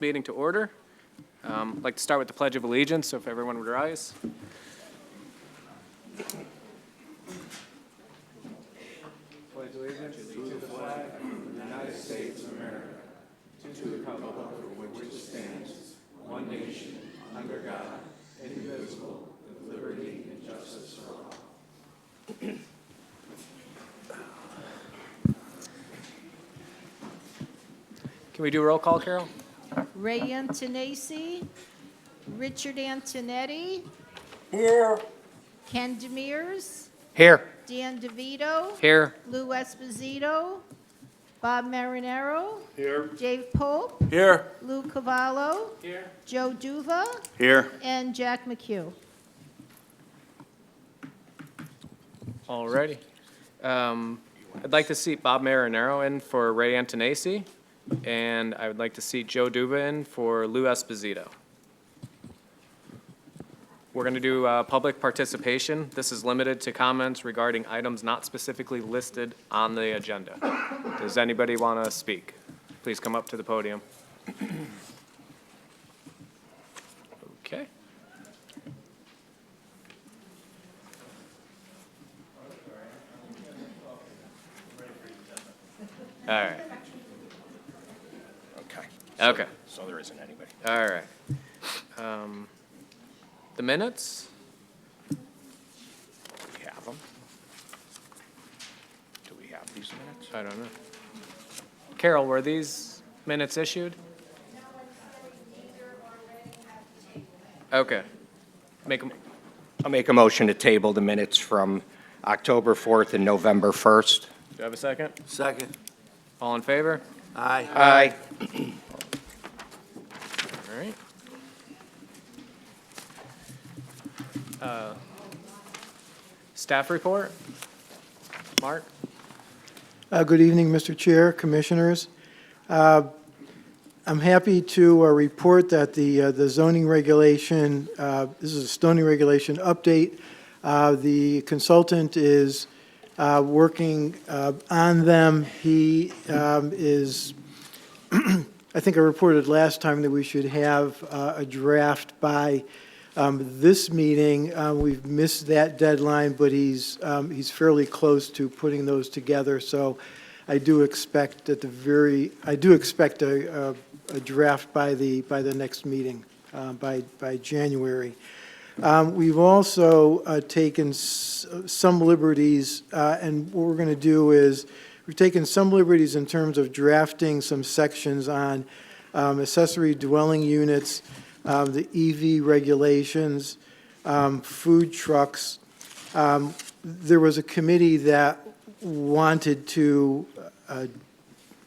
Meeting to order. I'd like to start with the Pledge of Allegiance, so if everyone would rise. Pledge allegiance to the flag of the United States of America, to the republic for which it stands, one nation, under God, indivisible, with liberty and justice for all. Can we do a roll call, Carol? Ray Antonacci, Richard Antonetti, Here. Ken Demers, Here. Dan DeVito, Here. Lou Esposito, Bob Marinero, Here. Dave Pope, Here. Lou Cavallo, Here. Joe Duva, Here. and Jack McHugh. Alrighty. I'd like to seat Bob Marinero in for Ray Antonacci, and I would like to seat Joe Duva in for Lou Esposito. We're going to do public participation. This is limited to comments regarding items not specifically listed on the agenda. Does anybody want to speak? Please come up to the podium. Okay. All right. Okay. Okay. So there isn't anybody. All right. The minutes? Do we have them? Do we have these minutes? I don't know. Carol, were these minutes issued? Okay. Make them, I'll make a motion to table the minutes from October 4th and November 1st. do you have a second? Second. All in favor? Aye. Aye. All right. Staff report? Mark? Good evening, Mr. Chair, Commissioners. I'm happy to report that the zoning regulation, this is a zoning regulation update. The consultant is working on them. He is, I think I reported last time that we should have a draft by this meeting. We've missed that deadline, but he's fairly close to putting those together. So I do expect a draft by the next meeting, by January. We've also taken some liberties, and what we're going to do is we've taken some liberties in terms of drafting some sections on accessory dwelling units, the EV regulations, food trucks. There was a committee that wanted to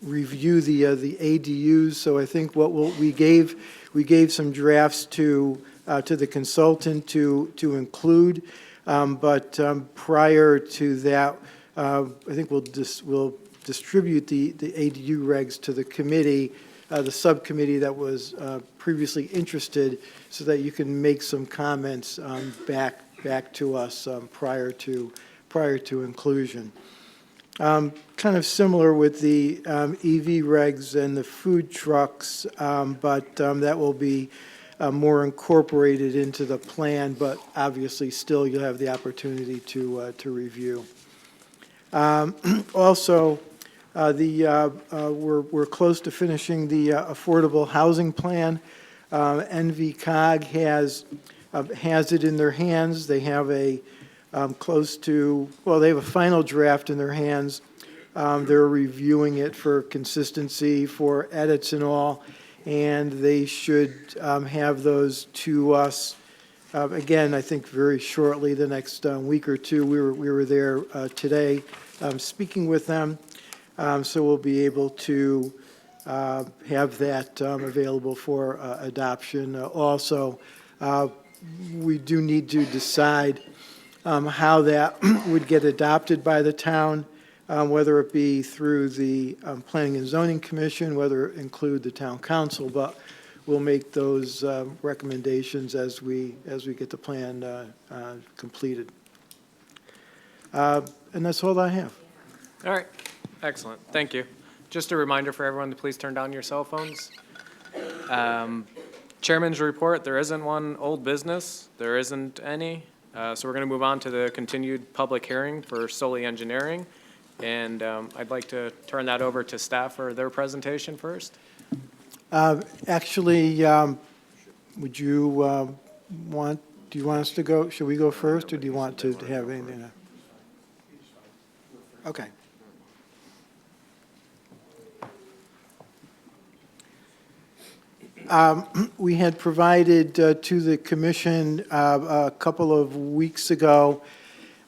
review the ADUs, so I think we gave some drafts to the consultant to include, but prior to that, I think we'll distribute the ADU regs to the committee, the subcommittee that was previously interested, so that you can make some comments back to us prior to inclusion. Kind of similar with the EV regs and the food trucks, but that will be more incorporated into the plan, but obviously still you'll have the opportunity to review. Also, we're close to finishing the affordable housing plan. NVCOG has it in their hands. They have they have a final draft in their hands. They're reviewing it for consistency, for edits and all, and they should have those to us, again, I think very shortly, the next week or two. We were there today speaking with them, so we'll be able to have that available for adoption. Also, we do need to decide how that would get adopted by the town, whether it be through the Planning and Zoning Commission, whether it include the town council, but we'll make those recommendations as we get the plan completed. And that's all I have. All right. Excellent. Thank you. Just a reminder for everyone to please turn down your cell phones. Chairman's report, there isn't one. Old business, there isn't any. So we're going to move on to the continued public hearing for Solely Engineering. And I'd like to turn that over to staff for their presentation first. Actually, would you do you want us to go, should we go first, or do you want to have anything? Okay. We had provided to the commission a couple of weeks ago,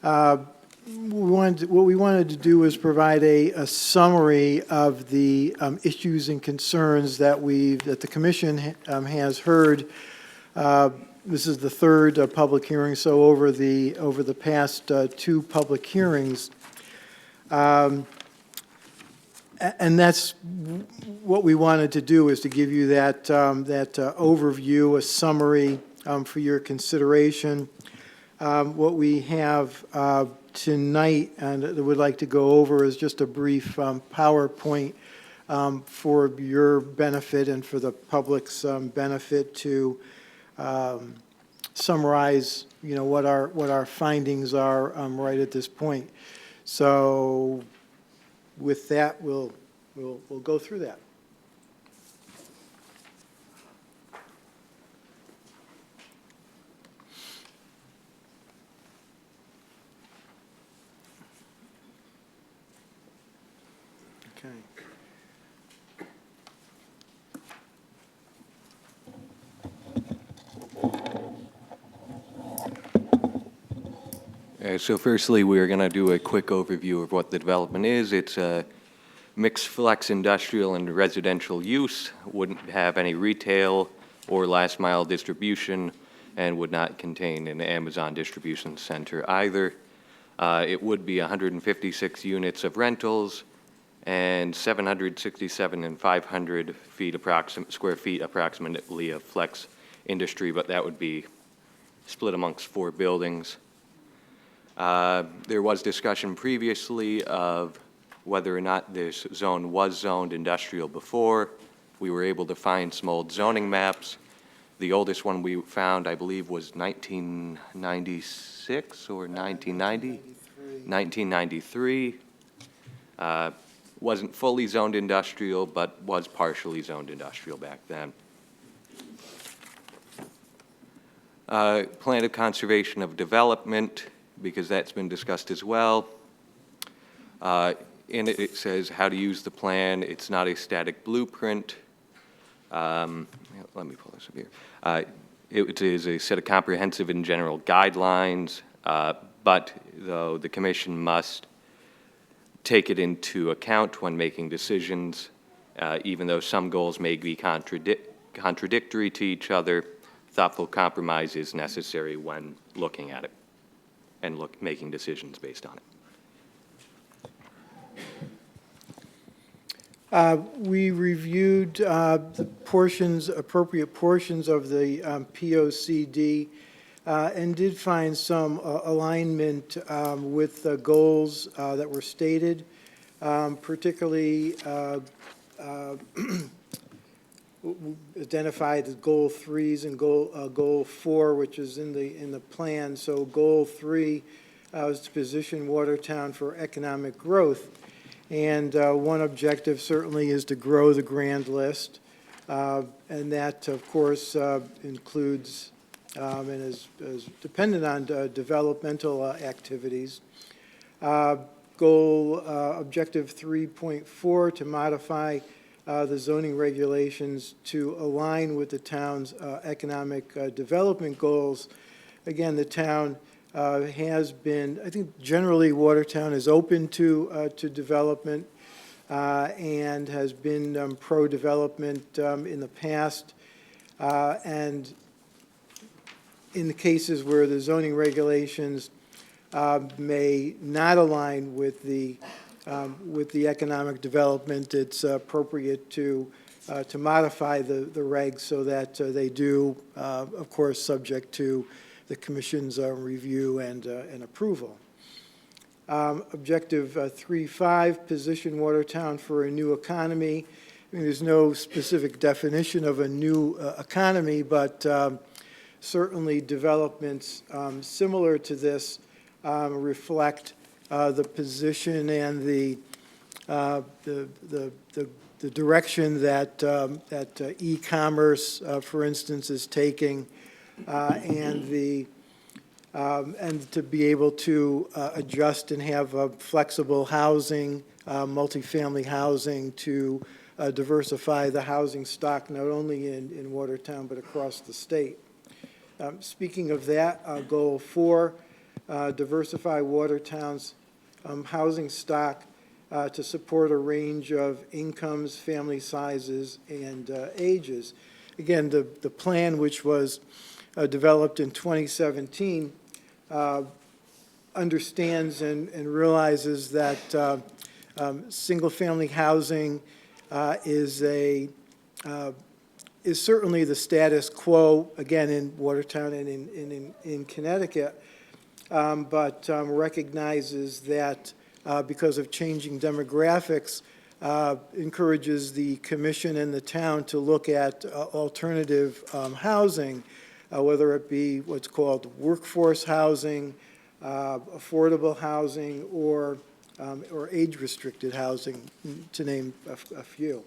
what we wanted to do was provide a summary of the issues and concerns that the commission has heard. This is the third public hearing, so over the past two public hearings. And that's what we wanted to do, is to give you that overview, a summary for your consideration. What we have tonight, and that we'd like to go over, is just a brief PowerPoint for your benefit and for the public's benefit to summarize, what our findings are right at this point. So with that, we'll go through that. Okay. So firstly, we're going to do a quick overview of what the development is. It's a mixed flex industrial and residential use, wouldn't have any retail or last mile distribution, and would not contain an Amazon distribution center either. It would be 156 units of rentals and 767 and 500 square feet approximately of flex industry, but that would be split amongst 4 buildings. There was discussion previously of whether or not this zone was zoned industrial before. We were able to find some old zoning maps. The oldest one we found, I believe, was 1996 or 1990? 1993. Wasn't fully zoned industrial, but was partially zoned industrial back then. Plan of conservation of development, because that's been discussed as well. In it, it says how to use the plan. It's not a static blueprint. Let me pull this up here. It is a set of comprehensive and general guidelines, but though the commission must take it into account when making decisions, even though some goals may be contradictory to each other. Thoughtful compromise is necessary when looking at it and making decisions based on it. We reviewed the appropriate portions of the POCD and did find some alignment with the goals that were stated, particularly identified as Goal 3s and Goal 4, which is in the plan. So Goal 3 was to position Watertown for economic growth. And one objective certainly is to grow the grand list. And that, of course, includes and is dependent on developmental activities. Objective 3.4, to modify the zoning regulations to align with the town's economic development goals. Again, the town has been, I think generally Watertown is open to development and has been pro-development in the past. And in the cases where the zoning regulations may not align with the economic development, it's appropriate to modify the regs so that they do, of course, subject to the Commission's review and approval. Objective 3.5, position Watertown for a new economy. I mean, there's no specific definition of a new economy, but certainly developments similar to this reflect the position and the direction that e-commerce, for instance, is taking, and to be able to adjust and have flexible housing, multifamily housing, to diversify the housing stock not only in Watertown but across the state. Speaking of that, Goal 4, diversify Watertown's housing stock to support a range of incomes, family sizes, and ages. Again, the plan, which was developed in 2017, understands and realizes that single-family housing is certainly the status quo, again, in Watertown and in Connecticut, but recognizes that because of changing demographics, encourages the commission and the town to look at alternative housing, whether it be what's called workforce housing, affordable housing, or age-restricted housing, to name a few.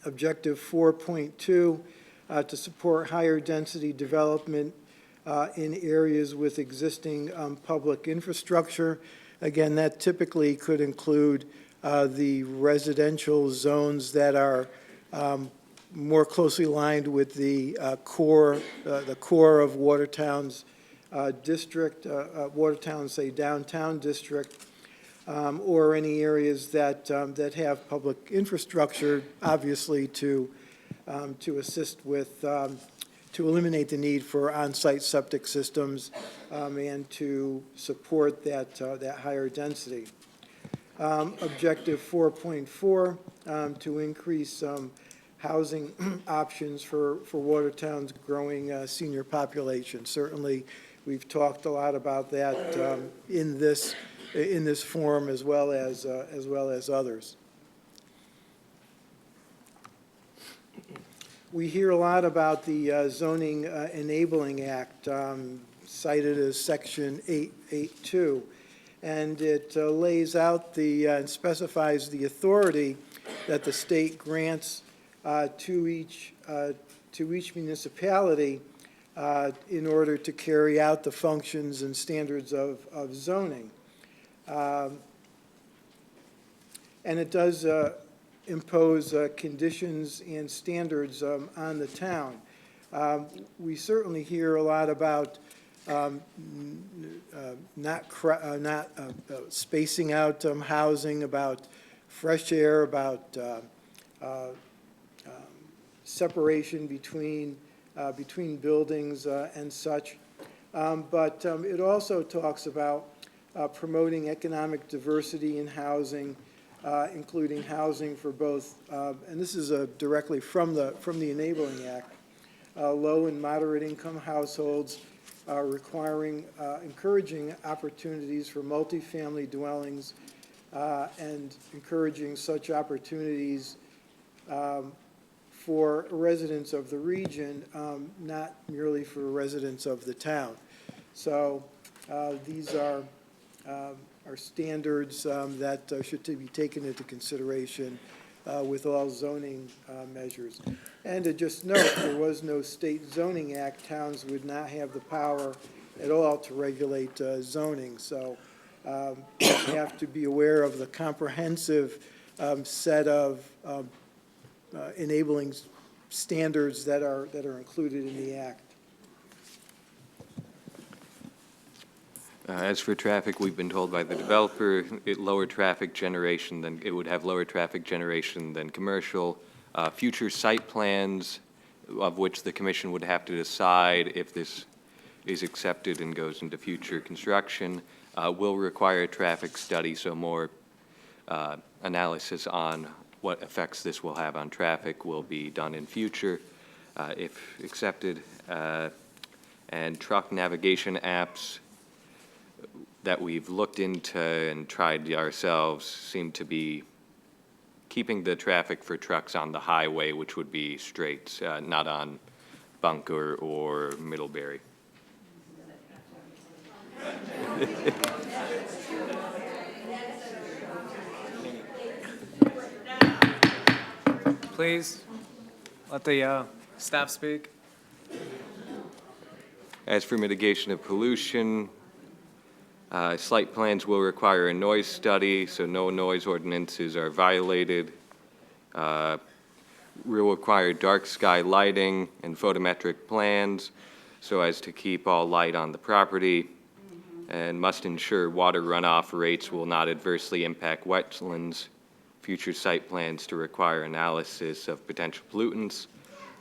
Objective 4.2, to support higher density development in areas with existing public infrastructure. Again, that typically could include the residential zones that are more closely aligned with the core of Watertown's district, Watertown's, say, downtown district, or any areas that have public infrastructure, obviously to assist with, to eliminate the need for on-site septic systems and to support that higher density. Objective 4.4, to increase housing options for Watertown's growing senior population. Certainly, we've talked a lot about that in this forum as well as others. We hear a lot about the Zoning Enabling Act, cited as Section 882, and it lays out and specifies the authority that the state grants to each municipality in order to carry out the functions and standards of zoning. And it does impose conditions and standards on the town. We certainly hear a lot about not spacing out housing, about fresh air, about separation between buildings and such. But it also talks about promoting economic diversity in housing, including housing for both, and this is directly from the Enabling Act, low and moderate income households, encouraging opportunities for multifamily dwellings, and encouraging such opportunities for residents of the region, not merely for residents of the town. So these are standards that should be taken into consideration with all zoning measures. And to just note, if there was no state zoning act, towns would not have the power at all to regulate zoning. So you have to be aware of the comprehensive set of enabling standards that are included in the act. As for traffic, we've been told by the developer it would have lower traffic generation than commercial. Future site plans, of which the commission would have to decide if this is accepted and goes into future construction, will require a traffic study, so more analysis on what effects this will have on traffic will be done in future if accepted. And truck navigation apps, that we've looked into and tried ourselves seem to be keeping the traffic for trucks on the highway, which would be straight, not on Bunker or Middlebury. Please, let the staff speak. As for mitigation of pollution, site plans will require a noise study, so no noise ordinances are violated. Will require dark sky lighting and photometric plans so as to keep all light on the property, and must ensure water runoff rates will not adversely impact wetlands. Future site plans to require analysis of potential pollutants,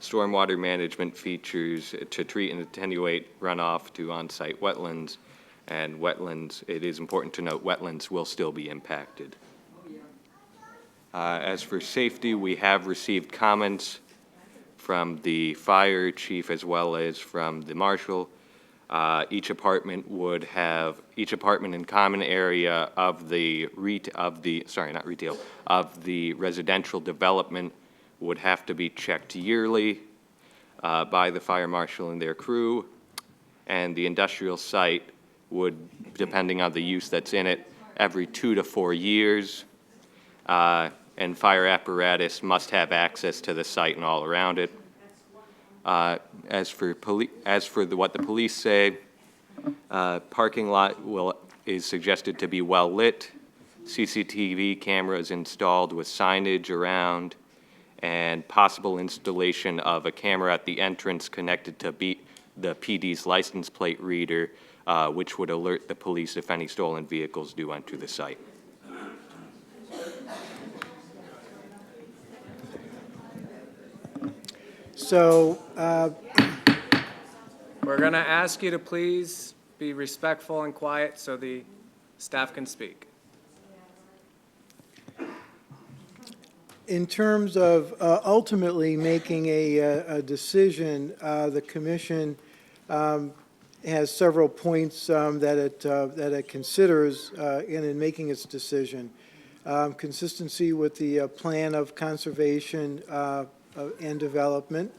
stormwater management features to treat and attenuate runoff to on-site wetlands, and wetlands, it is important to note, wetlands will still be impacted. As for safety, we have received comments from the fire chief as well as from the marshal. Each apartment in common area of the residential development would have to be checked yearly by the fire marshal and their crew, and the industrial site would, depending on the use that's in it, every 2 to 4 years. And fire apparatus must have access to the site and all around it. As for what the police say, parking lot is suggested to be well lit, CCTV cameras installed with signage around, and possible installation of a camera at the entrance connected to the PD's license plate reader, which would alert the police if any stolen vehicles do enter the site. So, We're going to ask you to please be respectful and quiet so the staff can speak. in terms of ultimately making a decision, the commission has several points that it considers in making its decision. Consistency with the plan of conservation and development,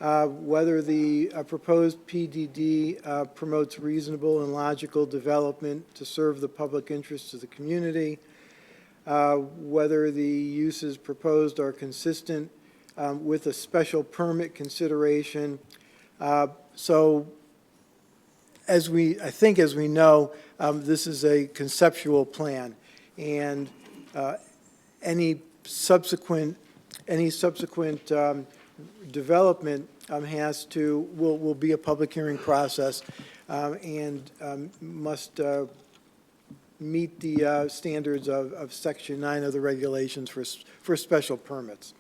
whether the proposed PDD promotes reasonable and logical development to serve the public interests of the community, whether the uses proposed are consistent with a special permit consideration. So as I think as we know, this is a conceptual plan, and any subsequent development will be a public hearing process and must meet the standards of Section 9 of the regulations for special permits.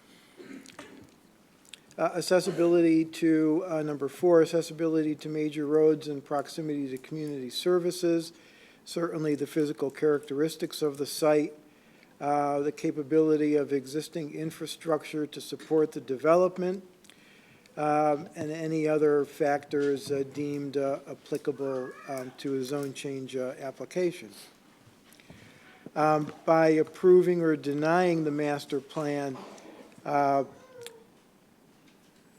Accessibility to, number 4, accessibility to major roads and proximity to community services, certainly the physical characteristics of the site, the capability of existing infrastructure to support the development, and any other factors deemed applicable to a zone change application. By approving or denying the master plan,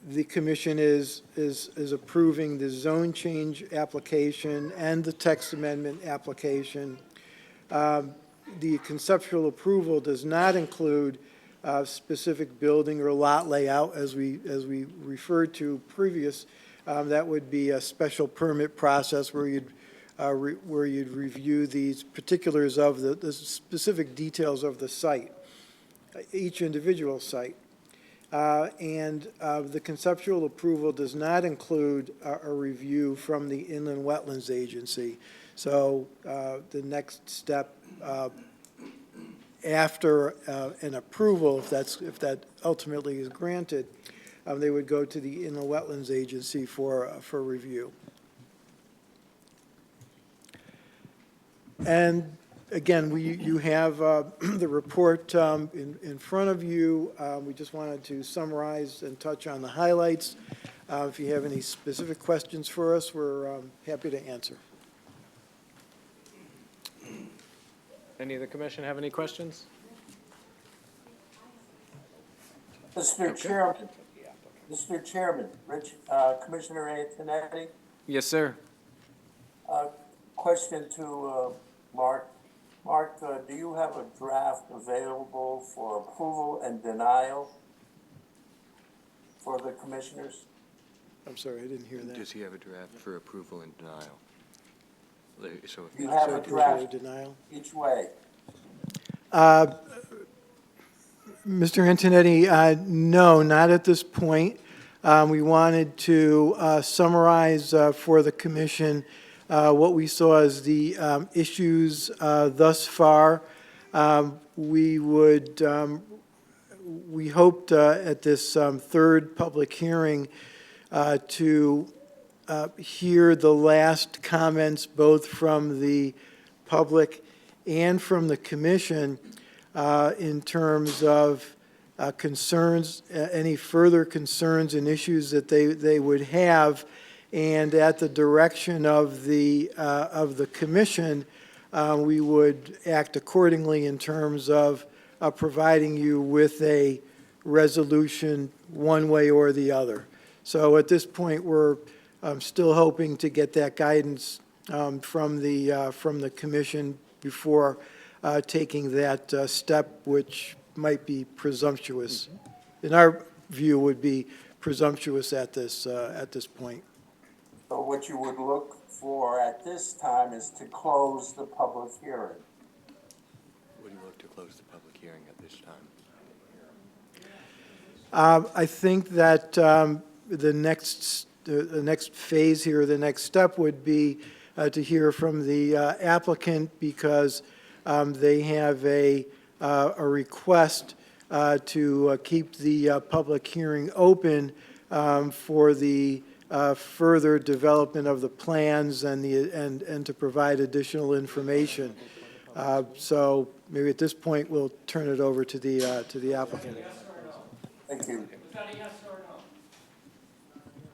the commission is approving the zone change application and the text amendment application. The conceptual approval does not include specific building or lot layout, as we referred to previous. That would be a special permit process where you'd review these particulars of the specific details of the site, each individual site. And the conceptual approval does not include a review from the Inland Wetlands Agency. So the next step after an approval, if that ultimately is granted, they would go to the Inland Wetlands Agency for review. And again, you have the report in front of you. We just wanted to summarize and touch on the highlights. If you have any specific questions for us, we're happy to answer. Any of the commission have any questions? Mr. Chairman, Commissioner Antonetti, Yes, sir. question to Mark. Mark, do you have a draft available for approval and denial for the commissioners? I'm sorry, I didn't hear that. Does he have a draft for approval and denial? So if You have a Approval or draft denial? each way. Mr. Antonetti, no, not at this point. We wanted to summarize for the commission what we saw as the issues thus far. We hoped at this third public hearing to hear the last comments both from the public and from the commission in terms of concerns, any further concerns and issues that they would have, and at the direction of the commission, we would act accordingly in terms of providing you with a resolution one way or the other. So at this point, we're still hoping to get that guidance from the commission before taking that step, which might be presumptuous. In our view, would be presumptuous at this point. So what you would look for at this time is to close the public hearing. would you look to close the public hearing at this time? I think that the next phase here, the next step would be to hear from the applicant, because they have a request to keep the public hearing open for the further development of the plans and to provide additional information. So maybe at this point, we'll turn it over to the applicant. Thank you. Was that a yes or no?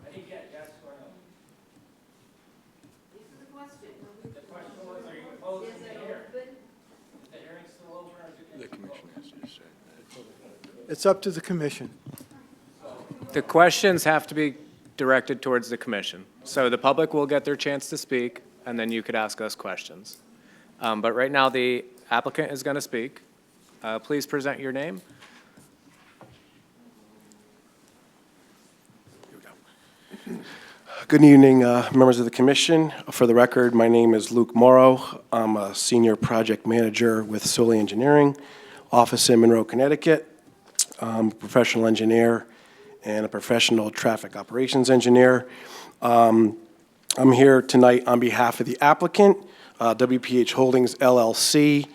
I didn't get yes or no. The question was, are you closing the hearing? Is the hearing still open or is it? The commission has to decide that. It's up to the commission. The questions have to be directed towards the commission. So the public will get their chance to speak, and then you could ask us questions. But right now, the applicant is going to speak. Please present your name. Good evening, members of the commission. For the record, my name is Luke Morrow. I'm a senior project manager with Solely Engineering, office in Monroe, Connecticut. I'm a professional engineer and a professional traffic operations engineer. I'm here tonight on behalf of the applicant, WPH Holdings LLC.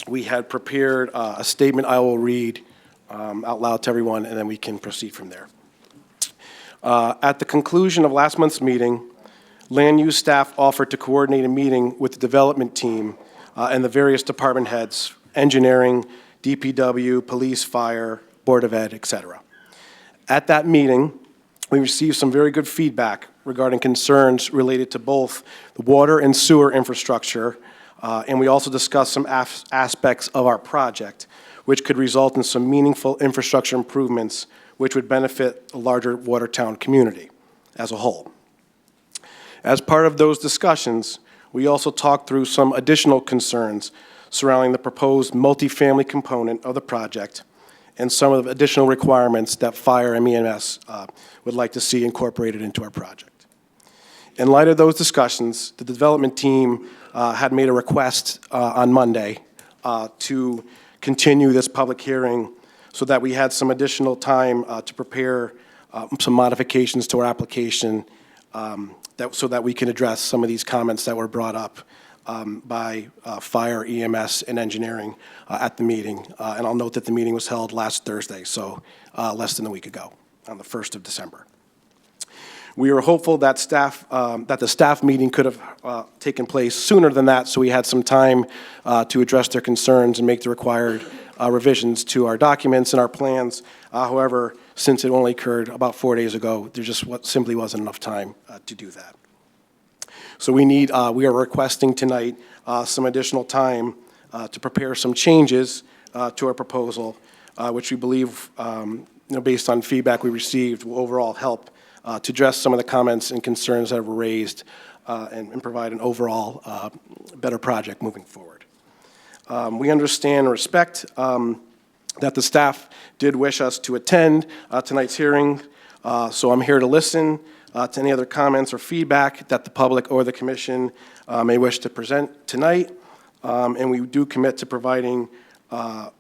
We had prepared a statement I will read out loud to everyone, and then we can proceed from there. At the conclusion of last month's meeting, land use staff offered to coordinate a meeting with the development team and the various department heads, engineering, DPW, police, fire, Board of Ed, et cetera. At that meeting, we received some very good feedback regarding concerns related to both the water and sewer infrastructure, and we also discussed some aspects of our project, which could result in some meaningful infrastructure improvements which would benefit a larger Watertown community as a whole. As part of those discussions, we also talked through some additional concerns surrounding the proposed multifamily component of the project and some of the additional requirements that fire and EMS would like to see incorporated into our project. In light of those discussions, the development team had made a request on Monday to continue this public hearing so that we had some additional time to prepare some modifications to our application so that we can address some of these comments that were brought up by fire, EMS, and engineering at the meeting. And I'll note that the meeting was held last Thursday, so less than a week ago, on the 1st of December. We were hopeful that the staff meeting could have taken place sooner than that, so we had some time to address their concerns and make the required revisions to our documents and our plans. However, since it only occurred about 4 days ago, there just simply wasn't enough time to do that. So we are requesting tonight some additional time to prepare some changes to our proposal, which we believe, based on feedback we received, will overall help to address some of the comments and concerns that were raised and provide an overall better project moving forward. We understand and respect that the staff did wish us to attend tonight's hearing, so I'm here to listen to any other comments or feedback that the public or the commission may wish to present tonight, and we do commit to providing a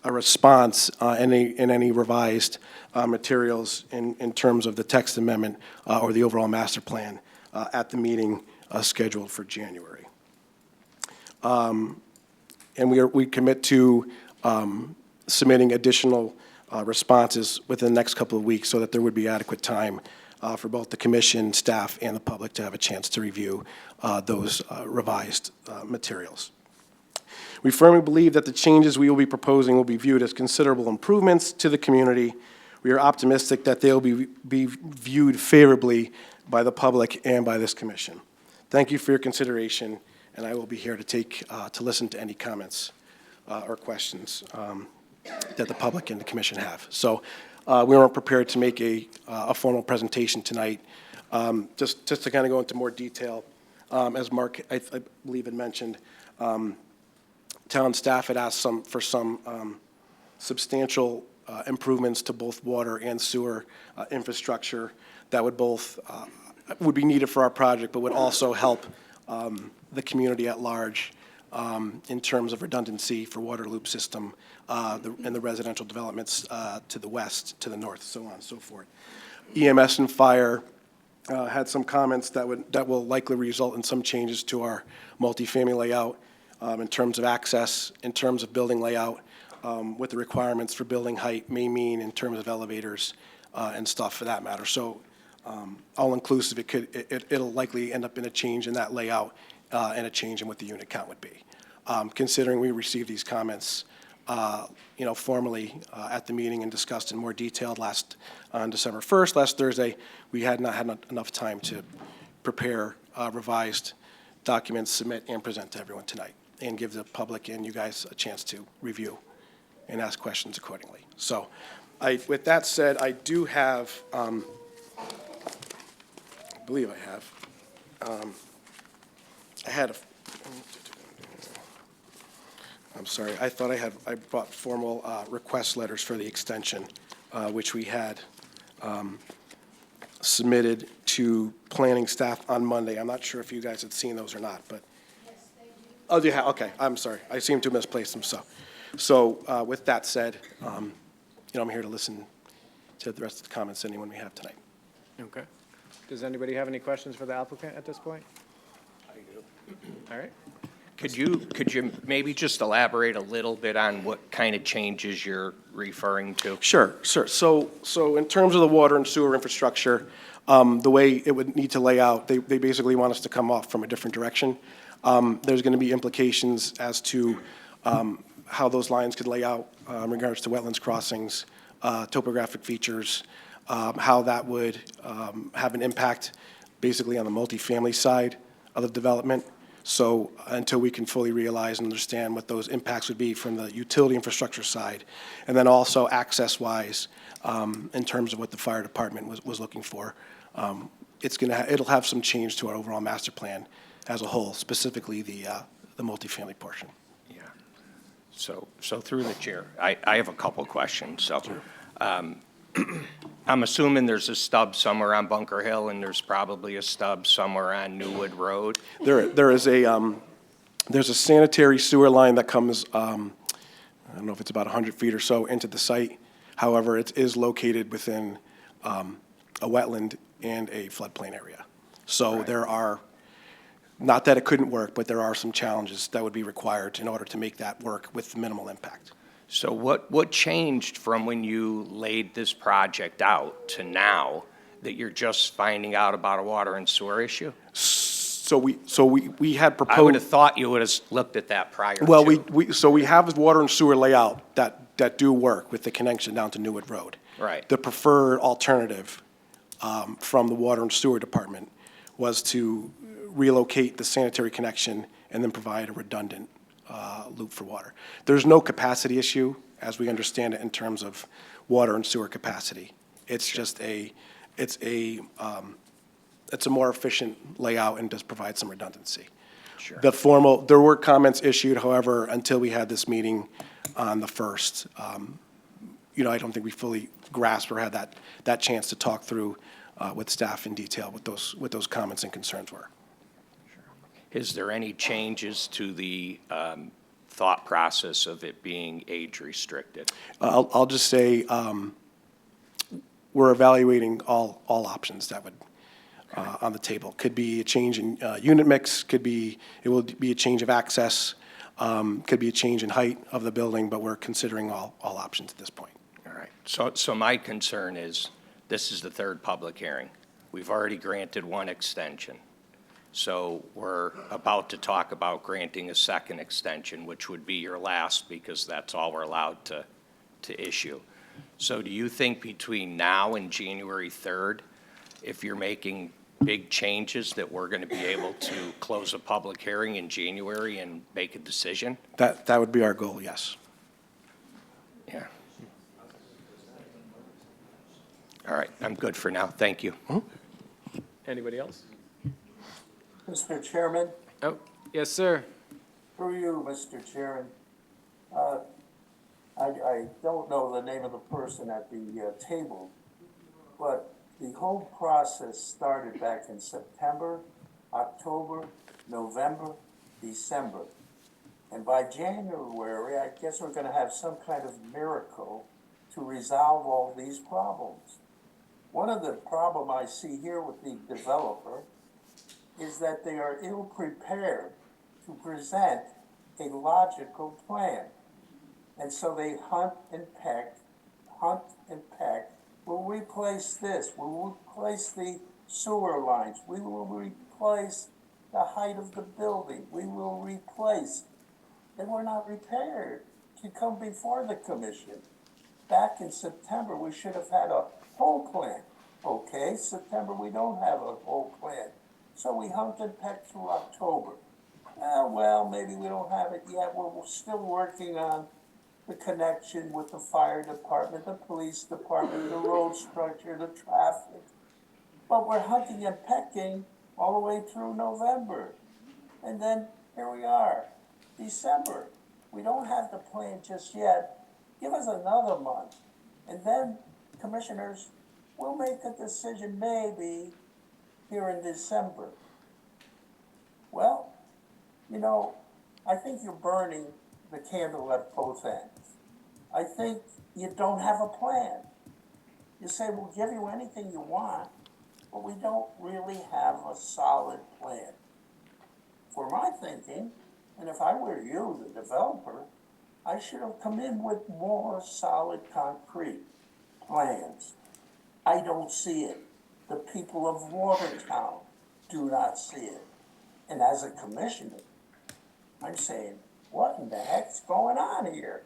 response in any revised materials in terms of the text amendment or the overall master plan at the meeting scheduled for January. And we commit to submitting additional responses within the next couple of weeks so that there would be adequate time for both the commission, staff, and the public to have a chance to review those revised materials. We firmly believe that the changes we will be proposing will be viewed as considerable improvements to the community. We are optimistic that they will be viewed favorably by the public and by this commission. Thank you for your consideration, and I will be here to listen to any comments or questions that the public and the commission have. So we weren't prepared to make a formal presentation tonight. Just to kind of go into more detail, as Mark, I believe, had mentioned, town staff had asked for some substantial improvements to both water and sewer infrastructure that would be needed for our project, but would also help the community at large in terms of redundancy for water loop system and the residential developments to the west, to the north, so on and so forth. EMS and fire had some comments that will likely result in some changes to our multifamily layout in terms of access, in terms of building layout, what the requirements for building height may mean in terms of elevators and stuff for that matter. So all-inclusive, it'll likely end up in a change in that layout and a change in what the unit count would be. Considering we received these comments, formally at the meeting and discussed in more detail on December 1st, last Thursday, we had not had enough time to prepare revised documents, submit, and present to everyone tonight, and give the public and you guys a chance to review and ask questions accordingly. So with that said, I do have, I believe I have, I'm sorry, I thought I brought formal request letters for the extension, which we had submitted to planning staff on Monday. I'm not sure if you guys had seen those or not, but. Yes, they do. Oh, you have, okay, I'm sorry. I seem to have misplaced them, so with that said, I'm here to listen to the rest of the comments anyone may have tonight. Okay. Does anybody have any questions for the applicant at this point? I do. All right. Could you maybe just elaborate a little bit on what kind of changes you're referring to? Sure. So in terms of the water and sewer infrastructure, the way it would need to lay out, they basically want us to come off from a different direction. There's going to be implications as to how those lines could lay out in regards to wetlands crossings, topographic features, how that would have an impact basically on the multifamily side of the development. So until we can fully realize and understand what those impacts would be from the utility infrastructure side, and then also access-wise in terms of what the fire department was looking for, it'll have some change to our overall master plan as a whole, specifically the multifamily portion. Yeah. So through the chair, I have a couple questions. So. Sure. I'm assuming there's a stub somewhere on Bunker Hill, and there's probably a stub somewhere on Newwood Road. There is there's a sanitary sewer line that comes, I don't know if it's about 100 feet or so into the site. However, it is located within a wetland and a floodplain area. So right. There are, not that it couldn't work, but there are some challenges that would be required in order to make that work with minimal impact. So what changed from when you laid this project out to now that you're just finding out about a water and sewer issue? So we had proposed. I would have thought you would have looked at that prior to. Well, we have water and sewer layout that do work with the connection down to Newwood Road. Right. The preferred alternative from the water and sewer department was to relocate the sanitary connection and then provide a redundant loop for water. There's no capacity issue, as we understand it, in terms of water and sewer capacity. It's just it's a more efficient layout and does provide some redundancy. Sure. There were comments issued, however, until we had this meeting on the 1st. I don't think we fully grasped or had that chance to talk through with staff in detail what those comments and concerns were. Is there any changes to the thought process of it being age restricted? I'll just say we're evaluating all options that would on the table. Could be a change in unit mix, it will be a change of access, could be a change in height of the building, but we're considering all options at this point. All right. So my concern is, this is the third public hearing. We've already granted one extension. So we're about to talk about granting a second extension, which would be your last, because that's all we're allowed to issue. So do you think between now and January 3rd, if you're making big changes, that we're going to be able to close a public hearing in January and make a decision? That would be our goal, yes. Yeah. All right, I'm good for now. Thank you. Anybody else? Mr. Chairman, Oh, yes, sir. through you, Mr. Chairman, I don't know the name of the person at the table, but the whole process started back in September, October, November, December. And by January, I guess we're gonna have some kind of miracle to resolve all these problems. One of the problem I see here with the developer is that they are ill-prepared to present a logical plan. And so they hunt and peck. We'll replace this, we'll replace the sewer lines, we will replace the height of the building, we will replace. They were not prepared to come before the commission. Back in September, we should have had a whole plan. Okay, September, we don't have a whole plan. So we humped and pecked through October. Well, maybe we don't have it yet. We're still working on the connection with the fire department, the police department, the road structure, the traffic. But we're hunting and pecking all the way through November. And then here we are, December. We don't have the plan just yet. Give us another month. And then, commissioners, we'll make a decision maybe here in December. Well, I think you're burning the candle at both ends. I think you don't have a plan. You say, we'll give you anything you want, but we don't really have a solid plan. For my thinking, and if I were you, the developer, I should have come in with more solid, concrete plans. I don't see it. The people of Watertown do not see it. And as a commissioner, I'm saying, what in the heck's going on here?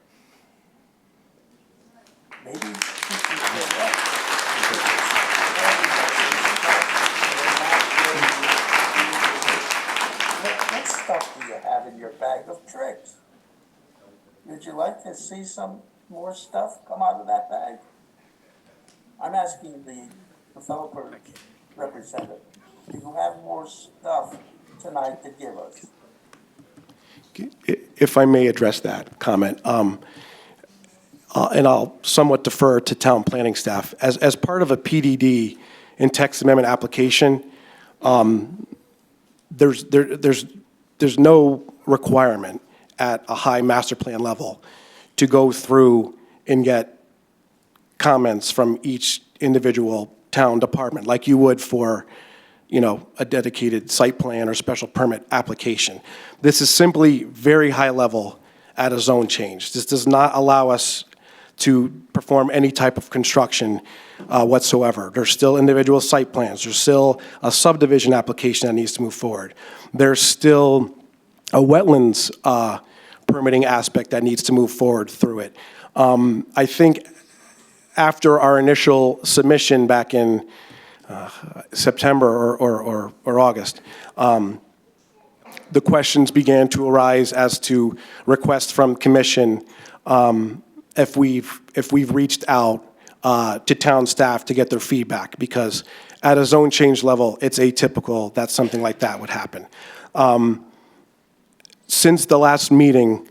Maybe people feel that. What stuff do you have in your bag of tricks? Would you like to see some more stuff come out of that bag? I'm asking the developer representative, do you have more stuff tonight to give us? If I may address that comment, and I'll somewhat defer to town planning staff. As part of a PDD and text amendment application, there's no requirement at a high master plan level to go through and get comments from each individual town department like you would for a dedicated site plan or special permit application. This is simply very high level at a zone change. This does not allow us to perform any type of construction whatsoever. There's still individual site plans. There's still a subdivision application that needs to move forward. There's still a wetlands permitting aspect that needs to move forward through it. I think after our initial submission back in September or August, the questions began to arise as to requests from commission, if we've reached out to town staff to get their feedback, because at a zone change level, it's atypical that something like that would happen. Since the last meeting,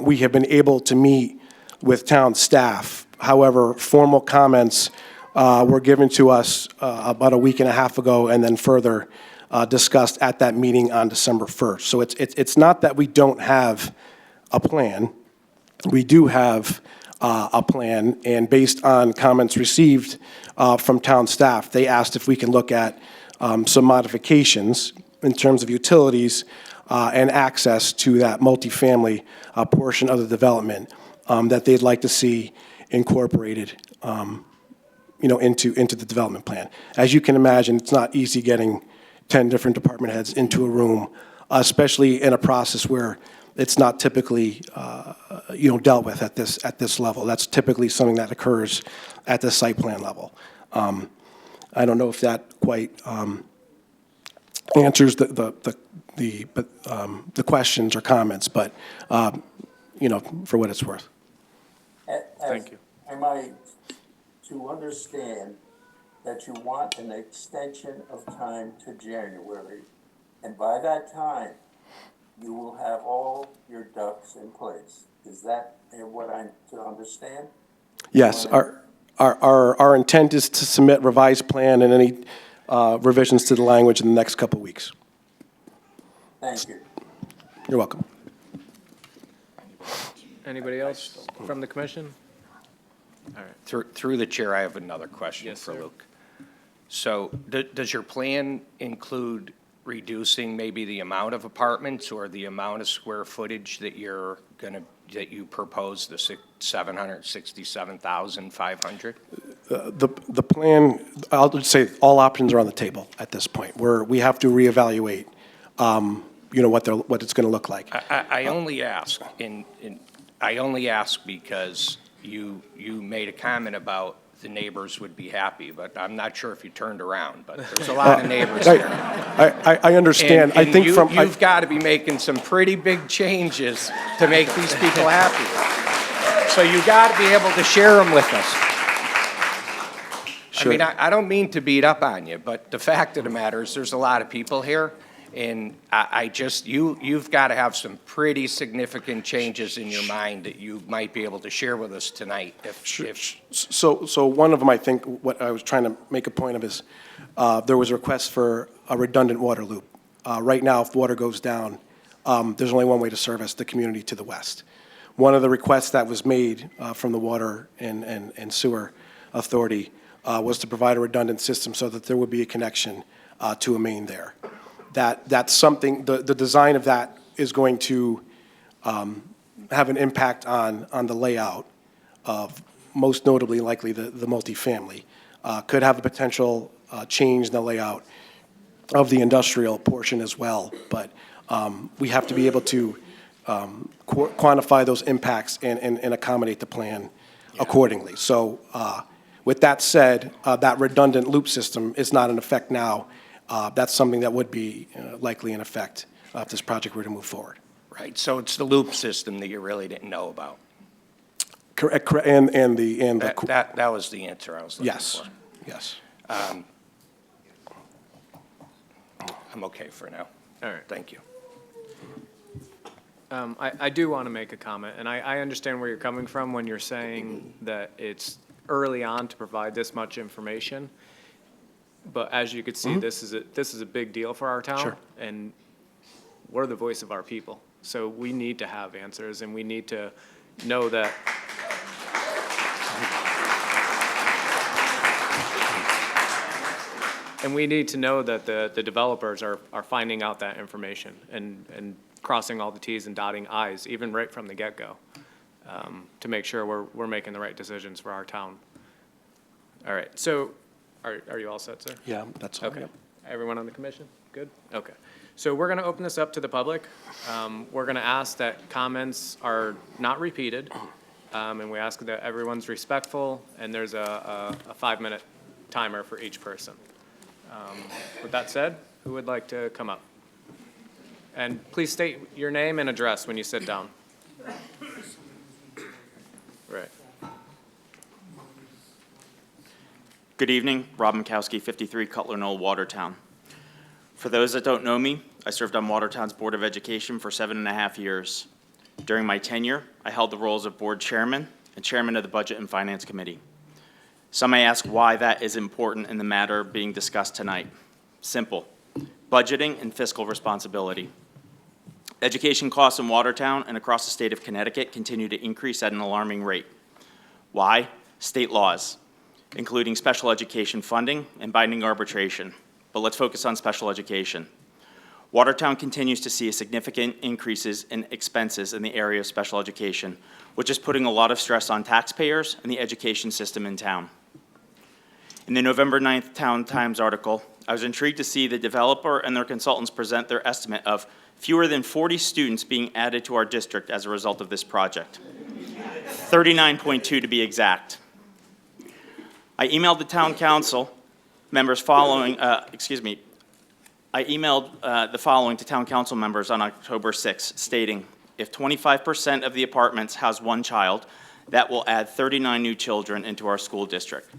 we have been able to meet with town staff. However, formal comments were given to us about a week and a half ago, and then further discussed at that meeting on December 1st. So it's not that we don't have a plan. We do have a plan, and based on comments received from town staff, they asked if we can look at some modifications in terms of utilities and access to that multifamily portion of the development that they'd like to see incorporated, into the development plan. As you can imagine, it's not easy getting 10 different department heads into a room, especially in a process where it's not typically, dealt with at this level. That's typically something that occurs at the site plan level. I don't know if that quite answers the questions or comments, but for what it's worth. Thank you. Am I to understand that you want an extension of time to January, and by that time, you will have all your ducks in place? Is that what I'm to understand? Yes, our intent is to submit revised plan and any revisions to the language in the next couple of weeks. Thank you. You're welcome. Anybody else from the commission? All right. Through the chair, I have another question Yes, for sir. Luke. So does your plan include reducing maybe the amount of apartments or the amount of square footage that that you propose, the 767,500? The plan, I'll just say all options are on the table at this point, where we have to reevaluate, what it's going to look like. I only ask, I only ask because you made a comment about the neighbors would be happy, but I'm not sure if you turned around, but there's a lot of neighbors here. I understand. I think You've got to be making some pretty big changes to make these people happy. So you got to be able to share them with us. Sure. I mean, I don't mean to beat up on you, but the fact of the matter is there's a lot of people here, and you've got to have some pretty significant changes in your mind that you might be able to share with us tonight. So one of them, I think, what I was trying to make a point of is, there was a request for a redundant water loop. Right now, if water goes down, there's only one way to service the community to the west. One of the requests that was made from the Water and Sewer Authority was to provide a redundant system so that there would be a connection to a main there. That's something, the design of that is going to have an impact on the layout of, most notably likely, the multifamily. Could have a potential change in the layout of the industrial portion as well, but we have to be able to quantify those impacts and accommodate the plan accordingly. So with that said, that redundant loop system is not in effect now. That's something that would be likely in effect if this project were to move forward. Right, so it's the loop system that you really didn't know about. Correct, and the. That was the answer I was looking for. Yes. I'm okay for now. All right. Thank you. I do want to make a comment, and I understand where you're coming from when you're saying that it's early on to provide this much information. But as you could see, this is a big deal for our town. Sure. And we're the voice of our people. So we need to have answers, and we need to know that. And we need to know that the developers are finding out that information and crossing all the Ts and dotting Is, even right from the get-go, to make sure we're making the right decisions for our town. All right, so are you all set, sir? Yeah, that's all. Okay. Yep. Everyone on the commission? Good? Okay. So we're going to open this up to the public. We're going to ask that comments are not repeated, and we ask that everyone's respectful, and there's a 5-minute timer for each person. With that said, who would like to come up? And please state your name and address when you sit down. Right. Good evening, Rob Mikowski, 53 Cutler Knoll, Watertown. For those that don't know me, I served on Watertown's Board of Education for 7.5 years. During my tenure, I held the roles of board chairman and chairman of the Budget and Finance Committee. Some may ask why that is important in the matter being discussed tonight. Simple: budgeting and fiscal responsibility. Education costs in Watertown and across the state of Connecticut continue to increase at an alarming rate. Why? State laws, including special education funding and binding arbitration. But let's focus on special education. Watertown continues to see significant increases in expenses in the area of special education, which is putting a lot of stress on taxpayers and the education system in town. In the November 9th Town Times article, I was intrigued to see the developer and their consultants present their estimate of fewer than 40 students being added to our district as a result of this project. 39.2 to be exact. I emailed the town council members following, I emailed the following to town council members on October 6th, stating, if 25% of the apartments house one child, that will add 39 new children into our school district.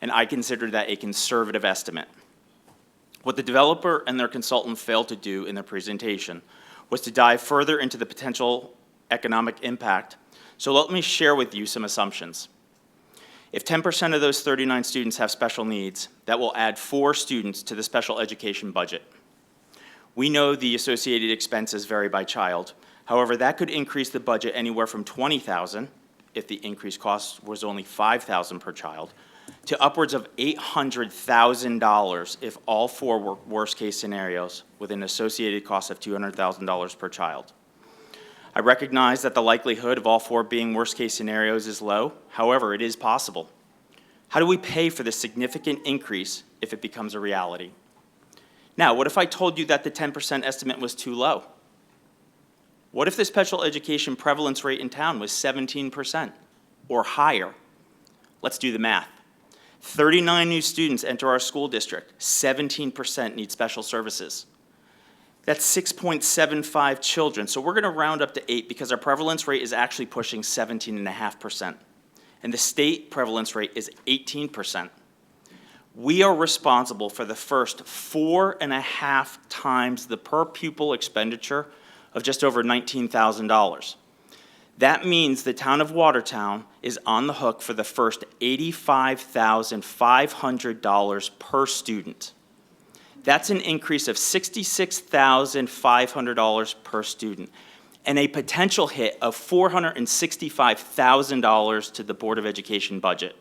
And I consider that a conservative estimate. What the developer and their consultant failed to do in their presentation was to dive further into the potential economic impact. So let me share with you some assumptions. If 10% of those 39 students have special needs, that will add 4 students to the special education budget. We know the associated expenses vary by child. However, that could increase the budget anywhere from $20,000, if the increased cost was only $5,000 per child, to upwards of $800,000 if all 4 were worst-case scenarios with an associated cost of $200,000 per child. I recognize that the likelihood of all 4 being worst-case scenarios is low. However, it is possible. How do we pay for this significant increase if it becomes a reality? Now, what if I told you that the 10% estimate was too low? What if the special education prevalence rate in town was 17% or higher? Let's do the math. 39 new students enter our school district. 17% need special services. That's 6.75 children. So we're going to round up to 8 because our prevalence rate is actually pushing 17.5%. And the state prevalence rate is 18%. We are responsible for the first 4.5 times the per pupil expenditure of just over $19,000. That means the town of Watertown is on the hook for the first $85,500 per student. That's an increase of $66,500 per student and a potential hit of $465,000 to the Board of Education budget.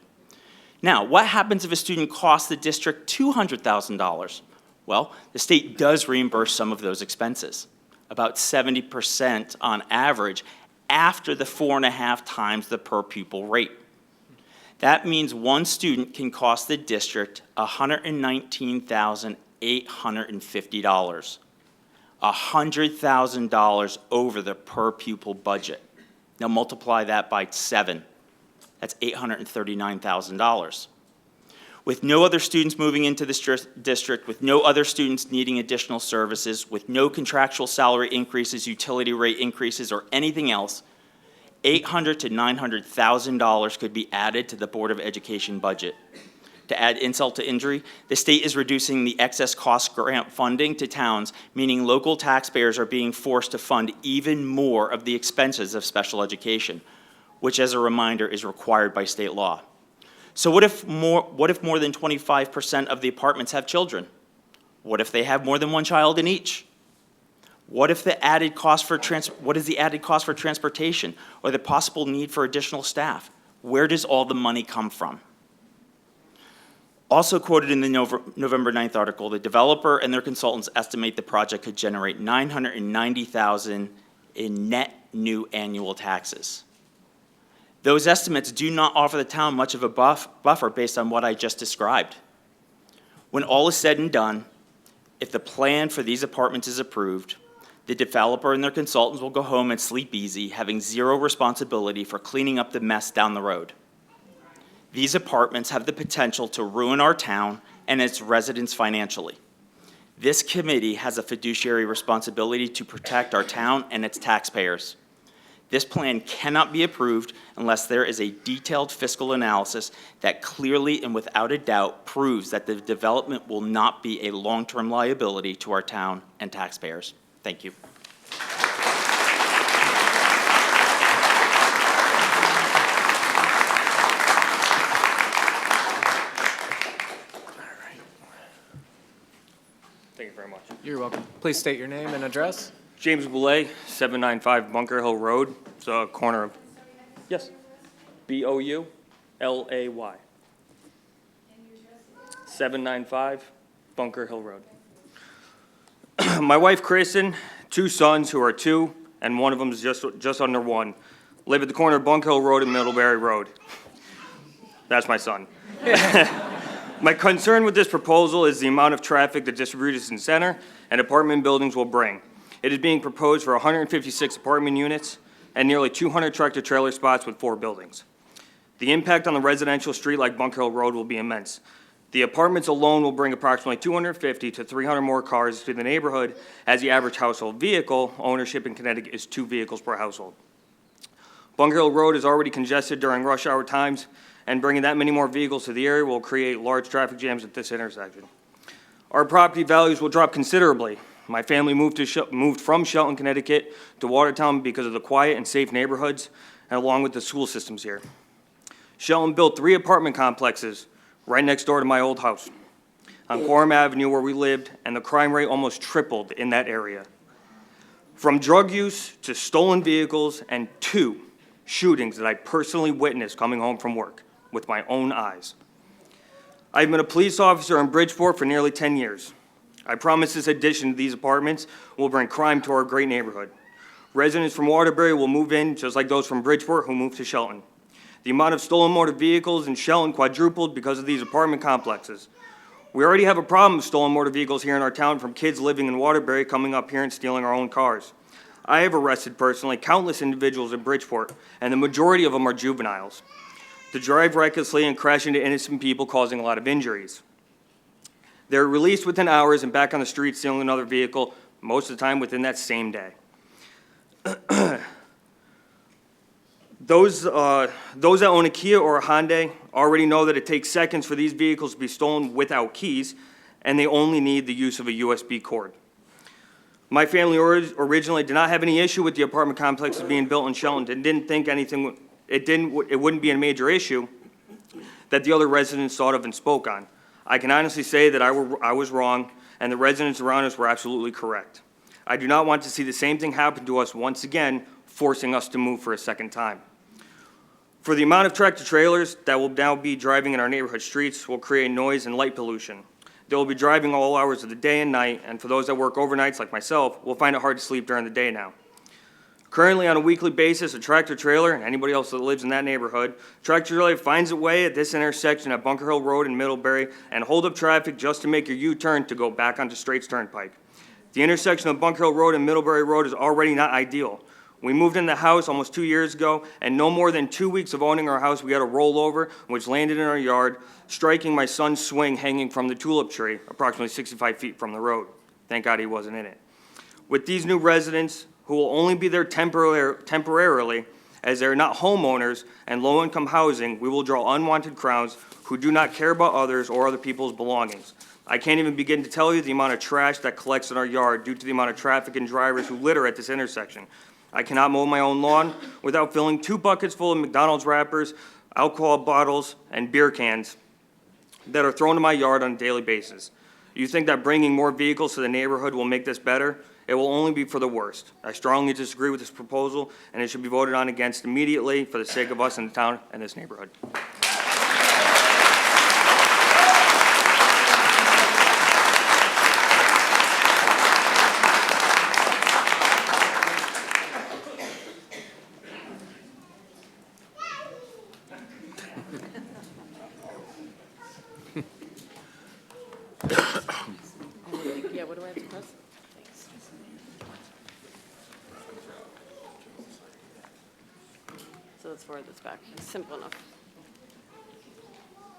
Now, what happens if a student costs the district $200,000? Well, the state does reimburse some of those expenses, about 70% on average, after the 4.5 times the per pupil rate. That means one student can cost the district $119,850, $100,000 over the per pupil budget. Now multiply that by 7. That's $839,000. With no other students moving into this district, with no other students needing additional services, with no contractual salary increases, utility rate increases, or anything else, $800,000 to $900,000 could be added to the Board of Education budget. To add insult to injury, the state is reducing the excess cost grant funding to towns, meaning local taxpayers are being forced to fund even more of the expenses of special education, which, as a reminder, is required by state law. So what if more than 25% of the apartments have children? What if they have more than one child in each? What if the added cost for what is the added cost for transportation or the possible need for additional staff? Where does all the money come from? Also quoted in the November 9th article, the developer and their consultants estimate the project could generate $990,000 in net new annual taxes. Those estimates do not offer the town much of a buffer based on what I just described. When all is said and done, if the plan for these apartments is approved, the developer and their consultants will go home and sleep easy, having zero responsibility for cleaning up the mess down the road. These apartments have the potential to ruin our town and its residents financially. This committee has a fiduciary responsibility to protect our town and its taxpayers. This plan cannot be approved unless there is a detailed fiscal analysis that clearly and without a doubt proves that the development will not be a long-term liability to our town and taxpayers. Thank you. Thank you very much. You're welcome. Please state your name and address. James Boulay, 795 Bunker Hill Road. It's a corner of, yes, Boulay. 795 Bunker Hill Road. My wife, Kristen, 2 sons who are 2, and one of them is just under 1, live at the corner of Bunker Hill Road and Middlebury Road. That's my son. My concern with this proposal is the amount of traffic the distribution center and apartment buildings will bring. It is being proposed for 156 apartment units and nearly 200 tractor-trailer spots with 4 buildings. The impact on the residential street like Bunker Hill Road will be immense. The apartments alone will bring approximately 250 to 300 more cars to the neighborhood, as the average household vehicle ownership in Connecticut is 2 vehicles per household. Bunker Hill Road is already congested during rush hour times, and bringing that many more vehicles to the area will create large traffic jams at this intersection. Our property values will drop considerably. My family moved from Shelton, Connecticut to Watertown because of the quiet and safe neighborhoods, and along with the school systems here. Shelton built 3 apartment complexes right next door to my old house on Quorum Avenue where we lived, and the crime rate almost tripled in that area. From drug use to stolen vehicles and 2 shootings that I personally witnessed coming home from work with my own eyes. I've been a police officer in Bridgeport for nearly 10 years. I promise this addition to these apartments will bring crime to our great neighborhood. Residents from Waterbury will move in just like those from Bridgeport who moved to Shelton. The amount of stolen motor vehicles in Shelton quadrupled because of these apartment complexes. We already have a problem with stolen motor vehicles here in our town from kids living in Waterbury coming up here and stealing our own cars. I have arrested personally countless individuals in Bridgeport, and the majority of them are juveniles. They drive recklessly and crash into innocent people, causing a lot of injuries. They're released within hours and back on the street stealing another vehicle, most of the time within that same day. Those that own a Kia or a Hyundai already know that it takes seconds for these vehicles to be stolen without keys, and they only need the use of a USB cord. My family originally did not have any issue with the apartment complexes being built in Shelton and didn't think it wouldn't be a major issue that the other residents thought of and spoke on. I can honestly say that I was wrong, and the residents around us were absolutely correct. I do not want to see the same thing happen to us once again, forcing us to move for a second time. For the amount of tractor-trailers that will now be driving in our neighborhood streets will create noise and light pollution. They will be driving all hours of the day and night, and for those that work overnights like myself, will find it hard to sleep during the day now. Currently, on a weekly basis, a tractor-trailer, and anybody else that lives in that neighborhood, tractor-trailer finds its way at this intersection at Bunker Hill Road and Middlebury and hold up traffic just to make your U-turn to go back onto Straits Turnpike. The intersection of Bunker Hill Road and Middlebury Road is already not ideal. We moved in the house almost 2 years ago, and no more than 2 weeks of owning our house, we had a rollover, which landed in our yard, striking my son's swing hanging from the tulip tree, approximately 65 feet from the road. Thank God he wasn't in it. With these new residents, who will only be there temporarily, as they're not homeowners and low-income housing, we will draw unwanted crowds who do not care about others or other people's belongings. I can't even begin to tell you the amount of trash that collects in our yard due to the amount of traffic and drivers who litter at this intersection. I cannot mow my own lawn without filling 2 buckets full of McDonald's wrappers, alcohol bottles, and beer cans that are thrown in my yard on a daily basis. You think that bringing more vehicles to the neighborhood will make this better? It will only be for the worst. I strongly disagree with this proposal, and it should be voted on against immediately for the sake of us in the town and this neighborhood. Yeah, what do I have to press? Thanks. So let's forward this back. It's simple enough.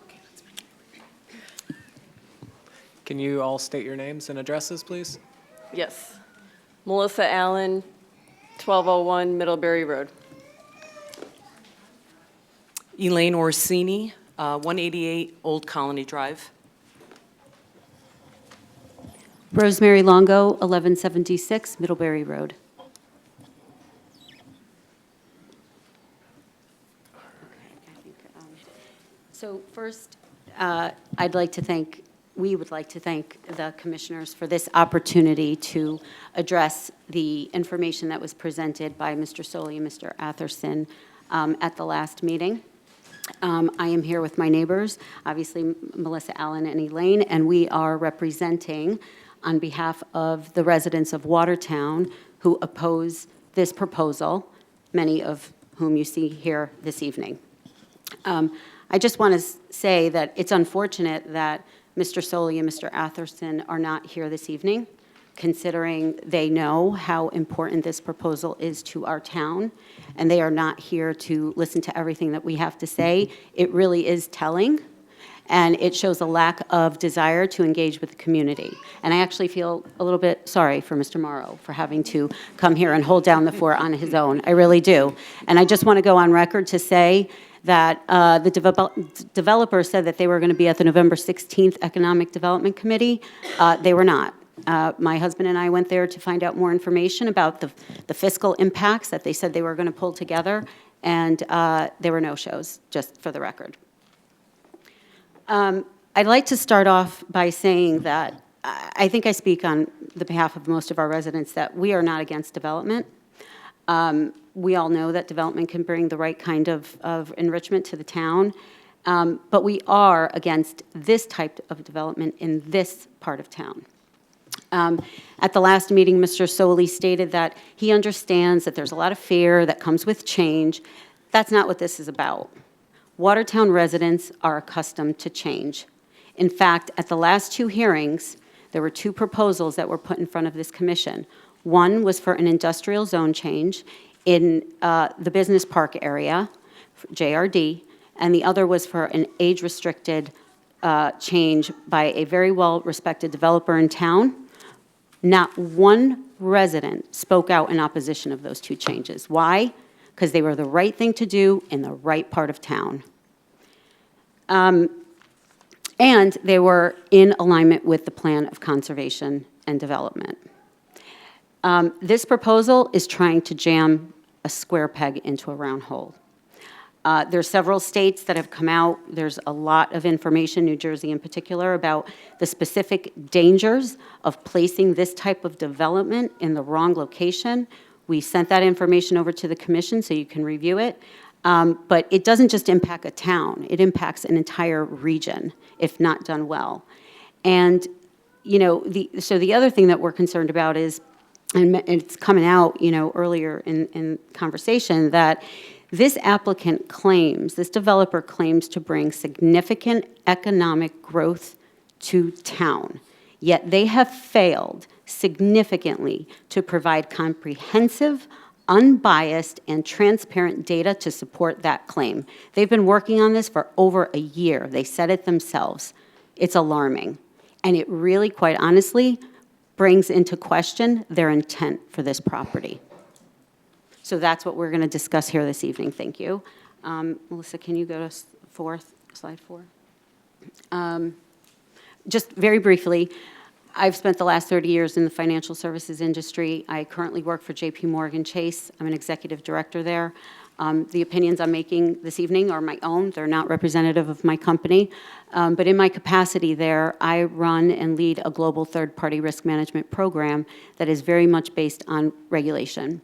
Okay, that's fine. Can you all state your names and addresses, please? Yes. Melissa Allen, 1201 Middlebury Road. Elaine Orsini, 188 Old Colony Drive. Rosemary Longo, 1176 Middlebury Road. So first, we would like to thank the commissioners for this opportunity to address the information that was presented by Mr. Solly and Mr. Atherson at the last meeting. I am here with my neighbors, obviously Melissa Allen and Elaine, and we are representing on behalf of the residents of Watertown who oppose this proposal, many of whom you see here this evening. I just want to say that it's unfortunate that Mr. Solly and Mr. Atherson are not here this evening, considering they know how important this proposal is to our town, and they are not here to listen to everything that we have to say. It really is telling, and it shows a lack of desire to engage with the community. And I actually feel a little bit sorry for Mr. Morrow for having to come here and hold down the fort on his own. I really do. And I just want to go on record to say that the developer said that they were going to be at the November 16th Economic Development Committee. They were not. My husband and I went there to find out more information about the fiscal impacts that they said they were going to pull together, and there were no shows, just for the record. I'd like to start off by saying that I think I speak on the behalf of most of our residents that we are not against development. We all know that development can bring the right kind of enrichment to the town, but we are against this type of development in this part of town. At the last meeting, Mr. Soley stated that he understands that there's a lot of fear that comes with change. That's not what this is about. Watertown residents are accustomed to change. In fact, at the last two hearings, there were two proposals that were put in front of this commission. One was for an industrial zone change in the business park area, JRD, and the other was for an age-restricted change by a very well-respected developer in town. Not one resident spoke out in opposition of those two changes. Why? Because they were the right thing to do in the right part of town. And they were in alignment with the plan of conservation and development. This proposal is trying to jam a square peg into a round hole. There's several states that have come out. There's a lot of information, New Jersey in particular, about the specific dangers of placing this type of development in the wrong location. We sent that information over to the commission so you can review it. But it doesn't just impact a town. It impacts an entire region if not done well. And, you know, so the other thing that we're concerned about is, and it's coming out, you know, earlier in conversation, that this applicant claims, this developer claims to bring significant economic growth to town, yet they have failed significantly to provide comprehensive, unbiased, and transparent data to support that claim. They've been working on this for over a year. They said it themselves. It's alarming. And it really, quite honestly, brings into question their intent for this property. So that's what we're going to discuss here this evening. Thank you. Melissa, can you go to slide 4? Just very briefly, I've spent the last 30 years in the financial services industry. I currently work for JP Morgan Chase. I'm an executive director there. The opinions I'm making this evening are my own. They're not representative of my company. But in my capacity there, I run and lead a global third-party risk management program that is very much based on regulation.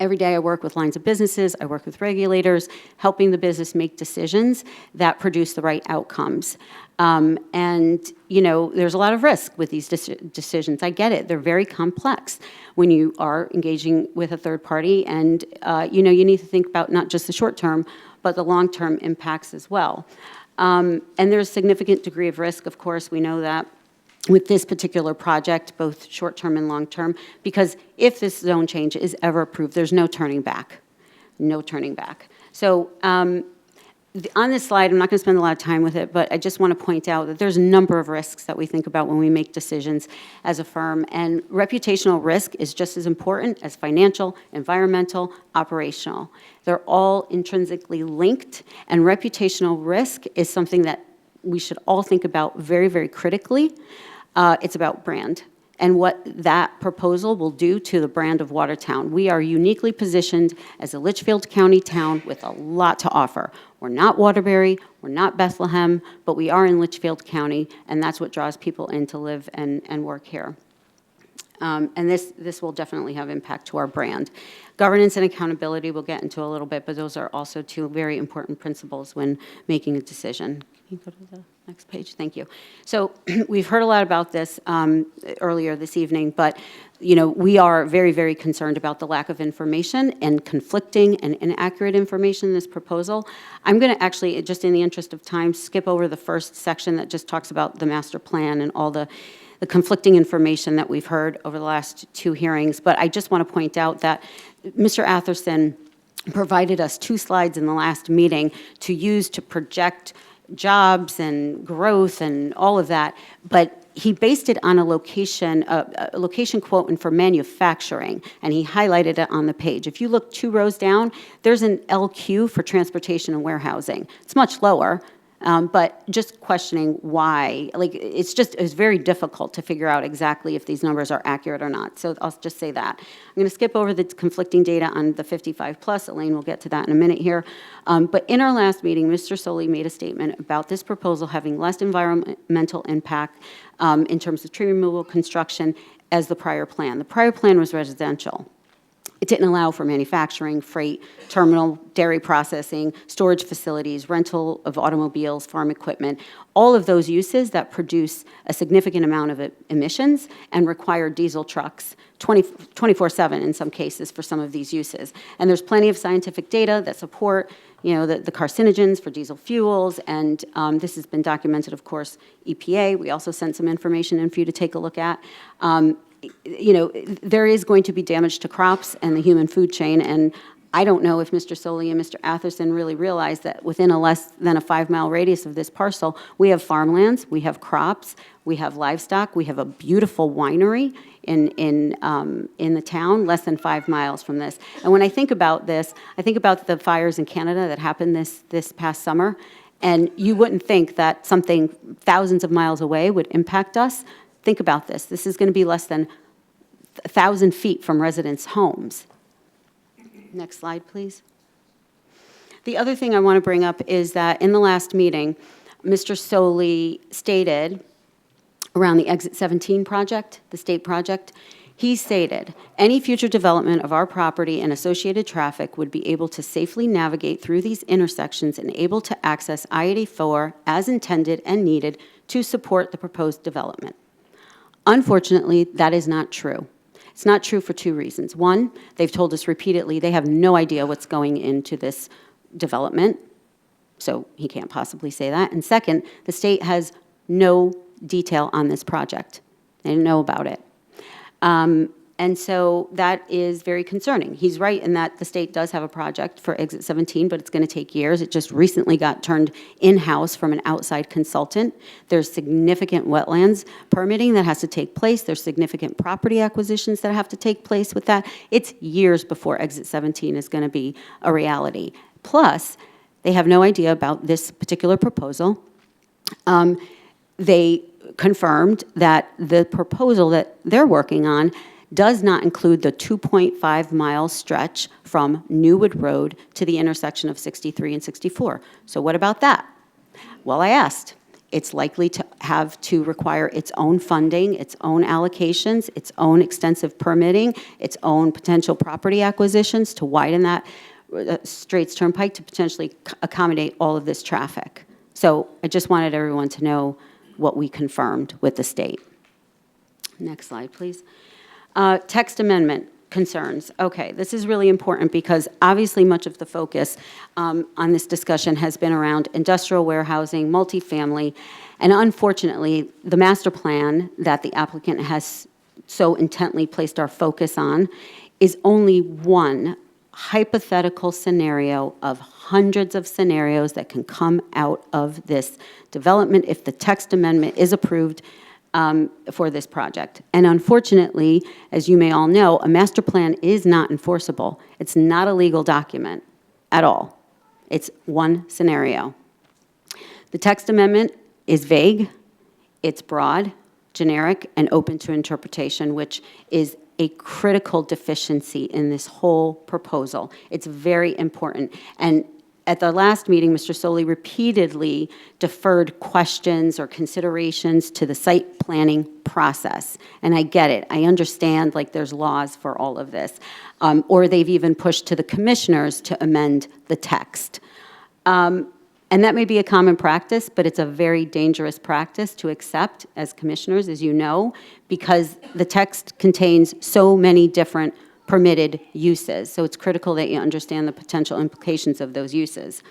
Every day I work with lines of businesses, I work with regulators, helping the business make decisions that produce the right outcomes. And, you know, there's a lot of risk with these decisions. I get it. They're very complex when you are engaging with a third party. And, you know, you need to think about not just the short term, but the long-term impacts as well. And there's a significant degree of risk, of course, we know that, with this particular project, both short-term and long-term, because if this zone change is ever approved, there's no turning back, no turning back. So On this slide, I'm not going to spend a lot of time with it, but I just want to point out that there's a number of risks that we think about when we make decisions as a firm, and reputational risk is just as important as financial, environmental, operational. They're all intrinsically linked, and reputational risk is something that we should all think about very, very critically. It's about brand and what that proposal will do to the brand of Watertown. We are uniquely positioned as a Litchfield County town with a lot to offer. We're not Waterbury, we're not Bethlehem, but we are in Litchfield County, and that's what draws people in to live and work here. And this will definitely have impact to our brand. Governance and accountability we'll get into a little bit, but those are also two very important principles when making a decision. Can you go to the next page? Thank you. So we've heard a lot about this earlier this evening, but we are very, very concerned about the lack of information and conflicting and inaccurate information in this proposal. I'm going to actually, just in the interest of time, skip over the first section that just talks about the master plan and all the conflicting information that we've heard over the last two hearings. But I just want to point out that Mr. Atherson provided us 2 slides in the last meeting to use to project jobs and growth and all of that, but he based it on a location quote for manufacturing, and he highlighted it on the page. If you look 2 rows down, there's an LQ for transportation and warehousing. It's much lower, but just questioning why. It's very difficult to figure out exactly if these numbers are accurate or not. So I'll just say that. I'm going to skip over the conflicting data on the 55 plus. Elaine will get to that in a minute here. But in our last meeting, Mr. Soley made a statement about this proposal having less environmental impact in terms of tree removal, construction, as the prior plan. The prior plan was residential. It didn't allow for manufacturing, freight, terminal, dairy processing, storage facilities, rental of automobiles, farm equipment, all of those uses that produce a significant amount of emissions and require diesel trucks 24/7 in some cases for some of these uses. And there's plenty of scientific data that support the carcinogens for diesel fuels, and this has been documented, of course, EPA. We also sent some information in for you to take a look at. There is going to be damage to crops and the human food chain, and I don't know if Mr. Soley and Mr. Atherson really realize that within a less than a 5-mile radius of this parcel, we have farmlands, we have crops, we have livestock, we have a beautiful winery in the town, less than 5 miles from this. And when I think about this, I think about the fires in Canada that happened this past summer, and you wouldn't think that something thousands of miles away would impact us. Think about this. This is going to be less than 1,000 feet from residents' homes. Next slide, please. The other thing I want to bring up is that in the last meeting, Mr. Soley stated around the Exit 17 project, the state project, he stated, any future development of our property and associated traffic would be able to safely navigate through these intersections and able to access I-84 as intended and needed to support the proposed development. Unfortunately, that is not true. It's not true for 2 reasons. One, they've told us repeatedly they have no idea what's going into this development, so he can't possibly say that. And second, the state has no detail on this project. They didn't know about it. And so that is very concerning. He's right in that the state does have a project for Exit 17, but it's going to take years. It just recently got turned in-house from an outside consultant. There's significant wetlands permitting that has to take place. There's significant property acquisitions that have to take place with that. It's years before Exit 17 is going to be a reality. Plus, they have no idea about this particular proposal. They confirmed that the proposal that they're working on does not include the 2.5-mile stretch from Newwood Road to the intersection of 63 and 64. So what about that? Well, I asked. It's likely to have to require its own funding, its own allocations, its own extensive permitting, its own potential property acquisitions to widen that Straits Turnpike to potentially accommodate all of this traffic. So I just wanted everyone to know what we confirmed with the state. Next slide, please. Text amendment concerns. Okay, this is really important because obviously much of the focus on this discussion has been around industrial warehousing, multifamily, and unfortunately, the master plan that the applicant has so intently placed our focus on is only one hypothetical scenario of hundreds of scenarios that can come out of this development if the text amendment is approved for this project. And unfortunately, as you may all know, a master plan is not enforceable. It's not a legal document at all. It's one scenario. The text amendment is vague, it's broad, generic, and open to interpretation, which is a critical deficiency in this whole proposal. It's very important. And at the last meeting, Mr. Solly repeatedly deferred questions or considerations to the site planning process. And I get it. I understand, like, there's laws for all of this. Or they've even pushed to the commissioners to amend the text. And that may be a common practice, but it's a very dangerous practice to accept as commissioners, as you know, because the text contains so many different permitted uses. So it's critical that you understand the potential implications of those uses.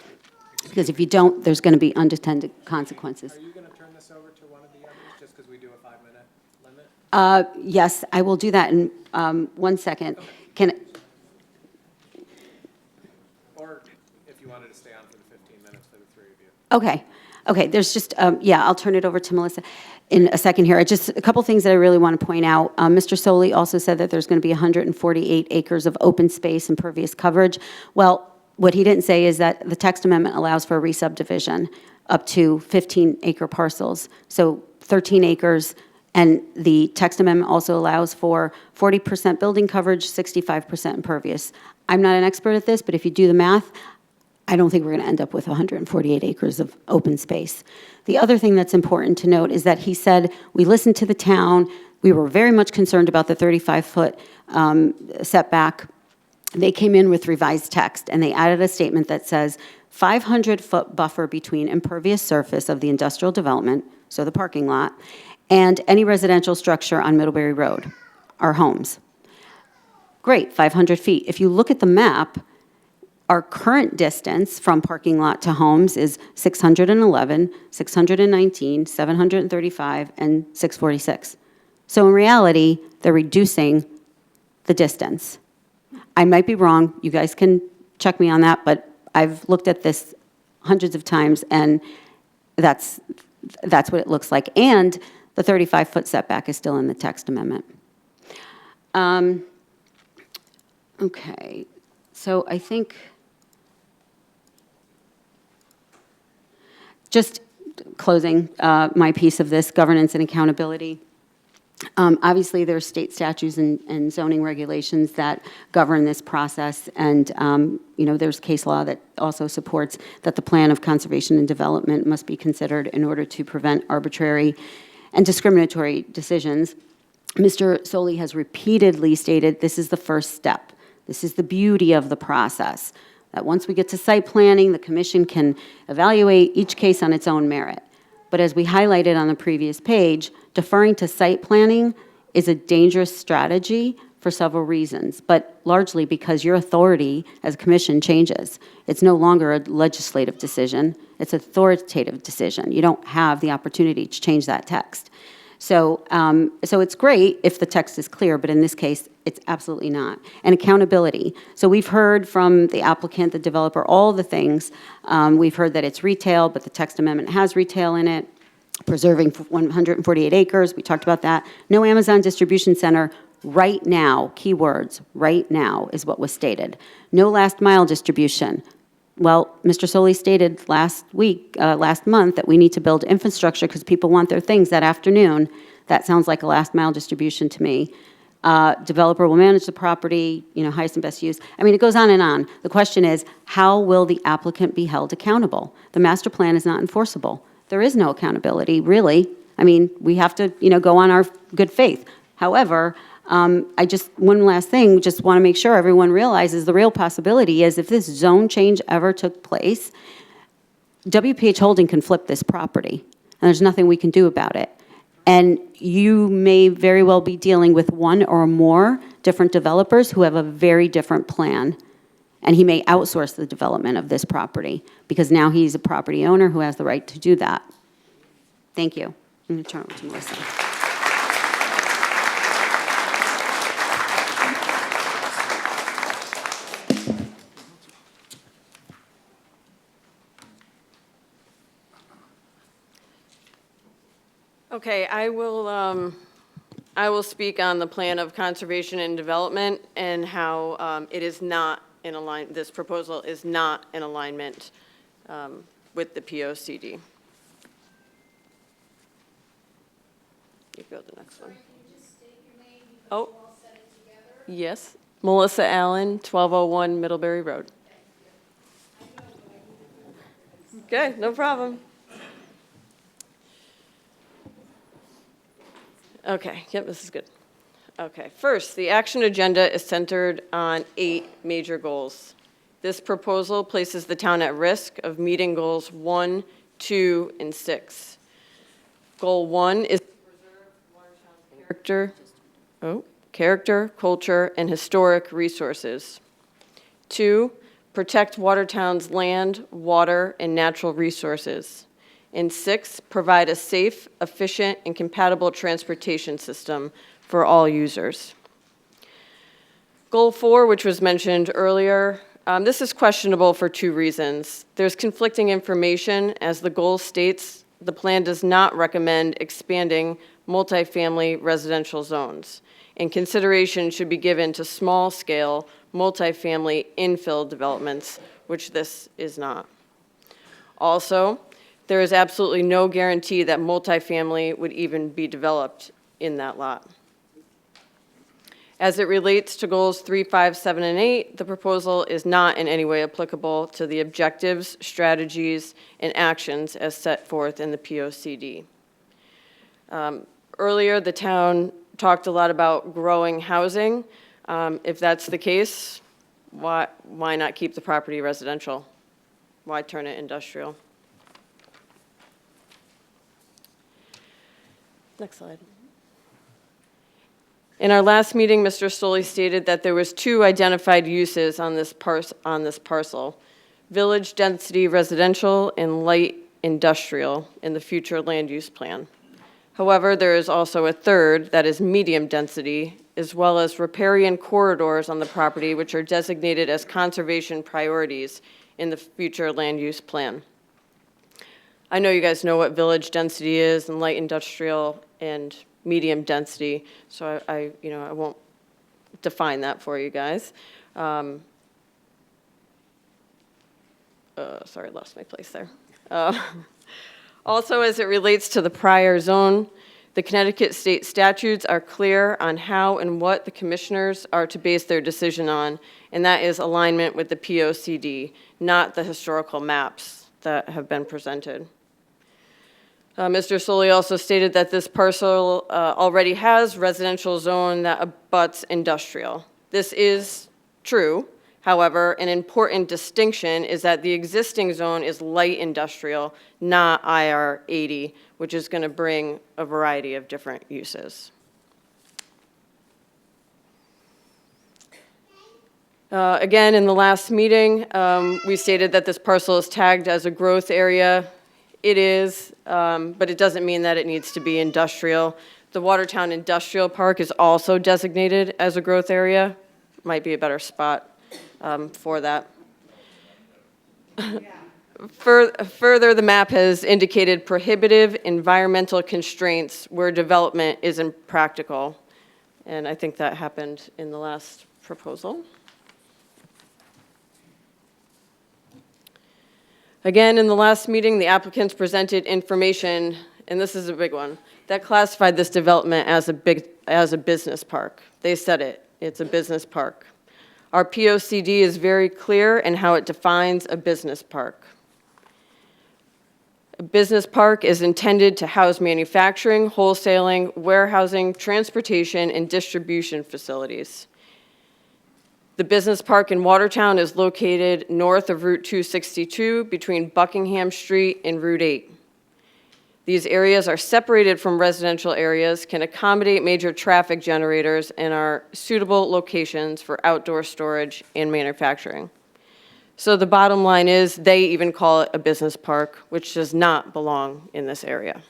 Because if you don't, there's going to be unintended consequences. Are you going to turn this over to one of the others, just because we do a 5-minute limit? Yes, I will do that in 1 second. Okay. Can, Or if you wanted to stay on for the 15 minutes for the three of you. okay, okay, there's just, yeah, I'll turn it over to Melissa in a second here. Just a couple things that I really want to point out. Mr. Solly also said that there's going to be 148 acres of open space and pervious coverage. Well, what he didn't say is that the text amendment allows for a re-subdivision up to 15-acre parcels, so 13 acres, and the text amendment also allows for 40% building coverage, 65% impervious. I'm not an expert at this, but if you do the math, I don't think we're going to end up with 148 acres of open space. The other thing that's important to note is that he said, we listened to the town, we were very much concerned about the 35-foot setback. They came in with revised text, and they added a statement that says 500-foot buffer between impervious surface of the industrial development, so the parking lot, and any residential structure on Middlebury Road, our homes. Great, 500 feet. If you look at the map, our current distance from parking lot to homes is 611, 619, 735, and 646. So in reality, they're reducing the distance. I might be wrong. You guys can check me on that, but I've looked at this hundreds of times, and that's what it looks like. And the 35-foot setback is still in the text amendment. Okay, so I think just closing my piece of this, governance and accountability. Obviously, there are state statutes and zoning regulations that govern this process, and there's case law that also supports that the plan of conservation and development must be considered in order to prevent arbitrary and discriminatory decisions. Mr. Solly has repeatedly stated this is the first step. This is the beauty of the process, that once we get to site planning, the commission can evaluate each case on its own merit. But as we highlighted on the previous page, deferring to site planning is a dangerous strategy for several reasons, but largely because your authority as a commission changes. It's no longer a legislative decision, it's an authoritative decision. You don't have the opportunity to change that text. So it's great if the text is clear, but in this case, it's absolutely not. And accountability. So we've heard from the applicant, the developer, all the things. We've heard that it's retail, but the text amendment has retail in it. Preserving 148 acres, we talked about that. No Amazon distribution center right now, keywords, right now is what was stated. No last mile distribution. Well, Mr. Solly stated last month, that we need to build infrastructure because people want their things that afternoon. That sounds like a last mile distribution to me. Developer will manage the property, highest and best use. I mean, it goes on and on. The question is, how will the applicant be held accountable? The master plan is not enforceable. There is no accountability, really. I mean, we have to, go on our good faith. However, one last thing, just want to make sure everyone realizes the real possibility is if this zone change ever took place, WPH Holding can flip this property, and there's nothing we can do about it. And you may very well be dealing with one or more different developers who have a very different plan. And he may outsource the development of this property because now he's a property owner who has the right to do that. Thank you. I'm going to turn it over to Melissa. Okay, I will speak on the plan of conservation and development and how it is not in alignment, this proposal is not in alignment with the POCD. You go to the next one. Oh, yes, Melissa Allen, 1201 Middlebury Road. Okay, no problem. Okay, yep, this is good. Okay, first, the action agenda is centered on 8 major goals. This proposal places the town at risk of meeting goals 1, 2, and 6. Goal 1 is to preserve Watertown's character, culture, and historic resources. 2, protect Watertown's land, water, and natural resources. And 6, provide a safe, efficient, and compatible transportation system for all users. Goal 4, which was mentioned earlier, this is questionable for 2 reasons. There's conflicting information, as the goal states the plan does not recommend expanding multifamily residential zones, and consideration should be given to small-scale multifamily infill developments, which this is not. Also, there is absolutely no guarantee that multifamily would even be developed in that lot. As it relates to goals 3, 5, 7, and 8, the proposal is not in any way applicable to the objectives, strategies, and actions as set forth in the POCD. Earlier, the town talked a lot about growing housing. If that's the case, why not keep the property residential? Why turn it industrial? Next slide. In our last meeting, Mr. Stoley stated that there was 2 identified uses on this parcel, village density residential and light industrial in the future land use plan. However, there is also a third that is medium density, as well as riparian corridors on the property which are designated as conservation priorities in the future land use plan. I know you guys know what village density is and light industrial and medium density, so I won't define that for you guys. Sorry, I lost my place there. Also, as it relates to the prior zone, the Connecticut state statutes are clear on how and what the commissioners are to base their decision on, and that is alignment with the POCD, not the historical maps that have been presented. Mr. Soley also stated that this parcel already has residential zone that abuts industrial. This is true. However, an important distinction is that the existing zone is light industrial, not IR 80, which is going to bring a variety of different uses. Again, in the last meeting, we stated that this parcel is tagged as a growth area. It is, but it doesn't mean that it needs to be industrial. The Watertown Industrial Park is also designated as a growth area. Might be a better spot for that. Further, the map has indicated prohibitive environmental constraints where development is impractical. And I think that happened in the last proposal. Again, in the last meeting, the applicants presented information, and this is a big one, that classified this development as a business park. They said it's a business park. Our POCD is very clear in how it defines a business park. A business park is intended to house manufacturing, wholesaling, warehousing, transportation, and distribution facilities. The business park in Watertown is located north of Route 262 between Buckingham Street and Route 8. These areas are separated from residential areas, can accommodate major traffic generators, and are suitable locations for outdoor storage and manufacturing. So the bottom line is they even call it a business park, which does not belong in this area.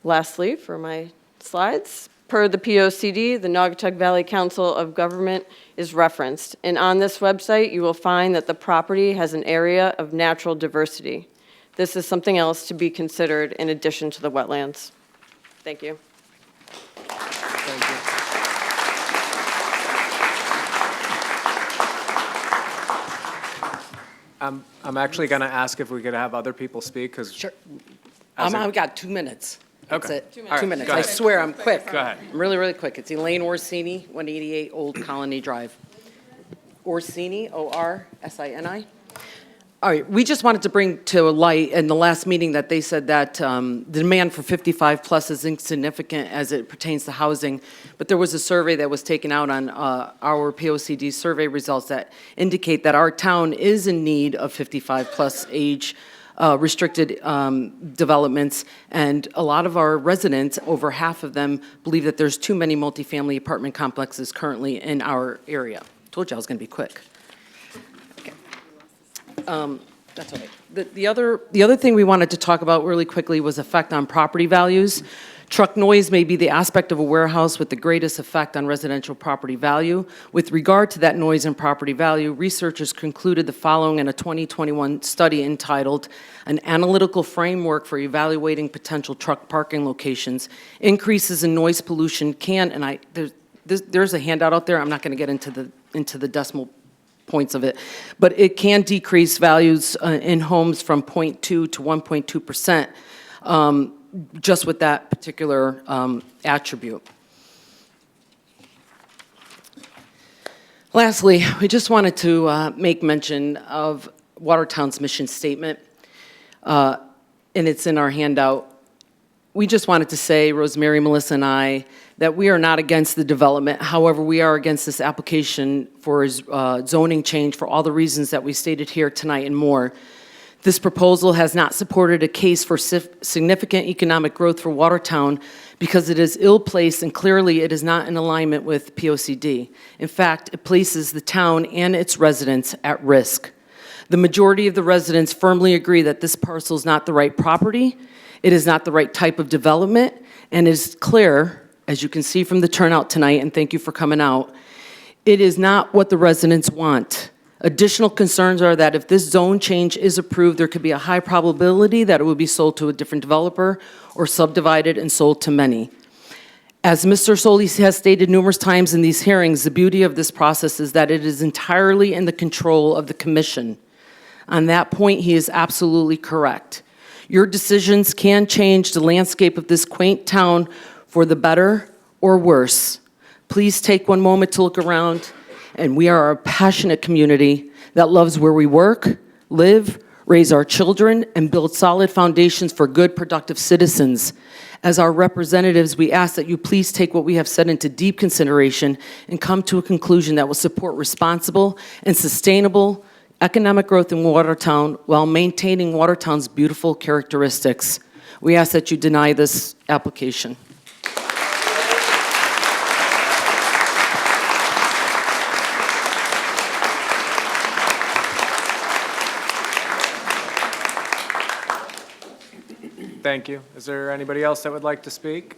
Lastly, for my slides, per the POCD, the Naugatuck Valley Council of Government is referenced. And on this website, you will find that the property has an area of natural diversity. This is something else to be considered in addition to the wetlands. Thank you. Thank you. I'm actually going to ask if we could have other people speak, because. Sure. As a- I've got 2 minutes. That's Okay. it. 2 All minutes. right, 2 minutes. go I ahead. swear I'm quick. Go ahead. I'm really, really quick. It's Elaine Orsini, 188 Old Colony Drive. Orsini, Orsini. All right, we just wanted to bring to light in the last meeting that they said that the demand for 55+ is insignificant as it pertains to housing, but there was a survey that was taken out on our POCD survey results that indicate that our town is in need of 55+ age restricted developments, and a lot of our residents, over half of them, believe that there's too many multifamily apartment complexes currently in our area. Told you I was going to be quick. That's all right. The other thing we wanted to talk about really quickly was effect on property values. Truck noise may be the aspect of a warehouse with the greatest effect on residential property value. With regard to that noise and property value, researchers concluded the following in a 2021 study entitled "An Analytical Framework for Evaluating Potential Truck Parking Locations. Increases in noise pollution can," and there's a handout out there. I'm not going to get into the decimal points of it, but it can decrease values in homes from 0.2 to 1.2%, just with that particular attribute. Lastly, we just wanted to make mention of Watertown's mission statement, and it's in our handout. We just wanted to say, Rosemary, Melissa, and I, that we are not against the development. However, we are against this application for zoning change for all the reasons that we stated here tonight and more. This proposal has not supported a case for significant economic growth for Watertown because it is ill-placed and clearly it is not in alignment with POCD. In fact, it places the town and its residents at risk. The majority of the residents firmly agree that this parcel is not the right property, it is not the right type of development, and it is clear, as you can see from the turnout tonight, and thank you for coming out, it is not what the residents want. Additional concerns are that if this zone change is approved, there could be a high probability that it will be sold to a different developer or subdivided and sold to many. As Mr. Solis has stated numerous times in these hearings, the beauty of this process is that it is entirely in the control of the commission. On that point, he is absolutely correct. Your decisions can change the landscape of this quaint town for the better or worse. Please take one moment to look around, and we are a passionate community that loves where we work, live, raise our children, and build solid foundations for good, productive citizens. As our representatives, we ask that you please take what we have said into deep consideration and come to a conclusion that will support responsible and sustainable economic growth in Watertown while maintaining Watertown's beautiful characteristics. We ask that you deny this application. Thank you. Is there anybody else that would like to speak?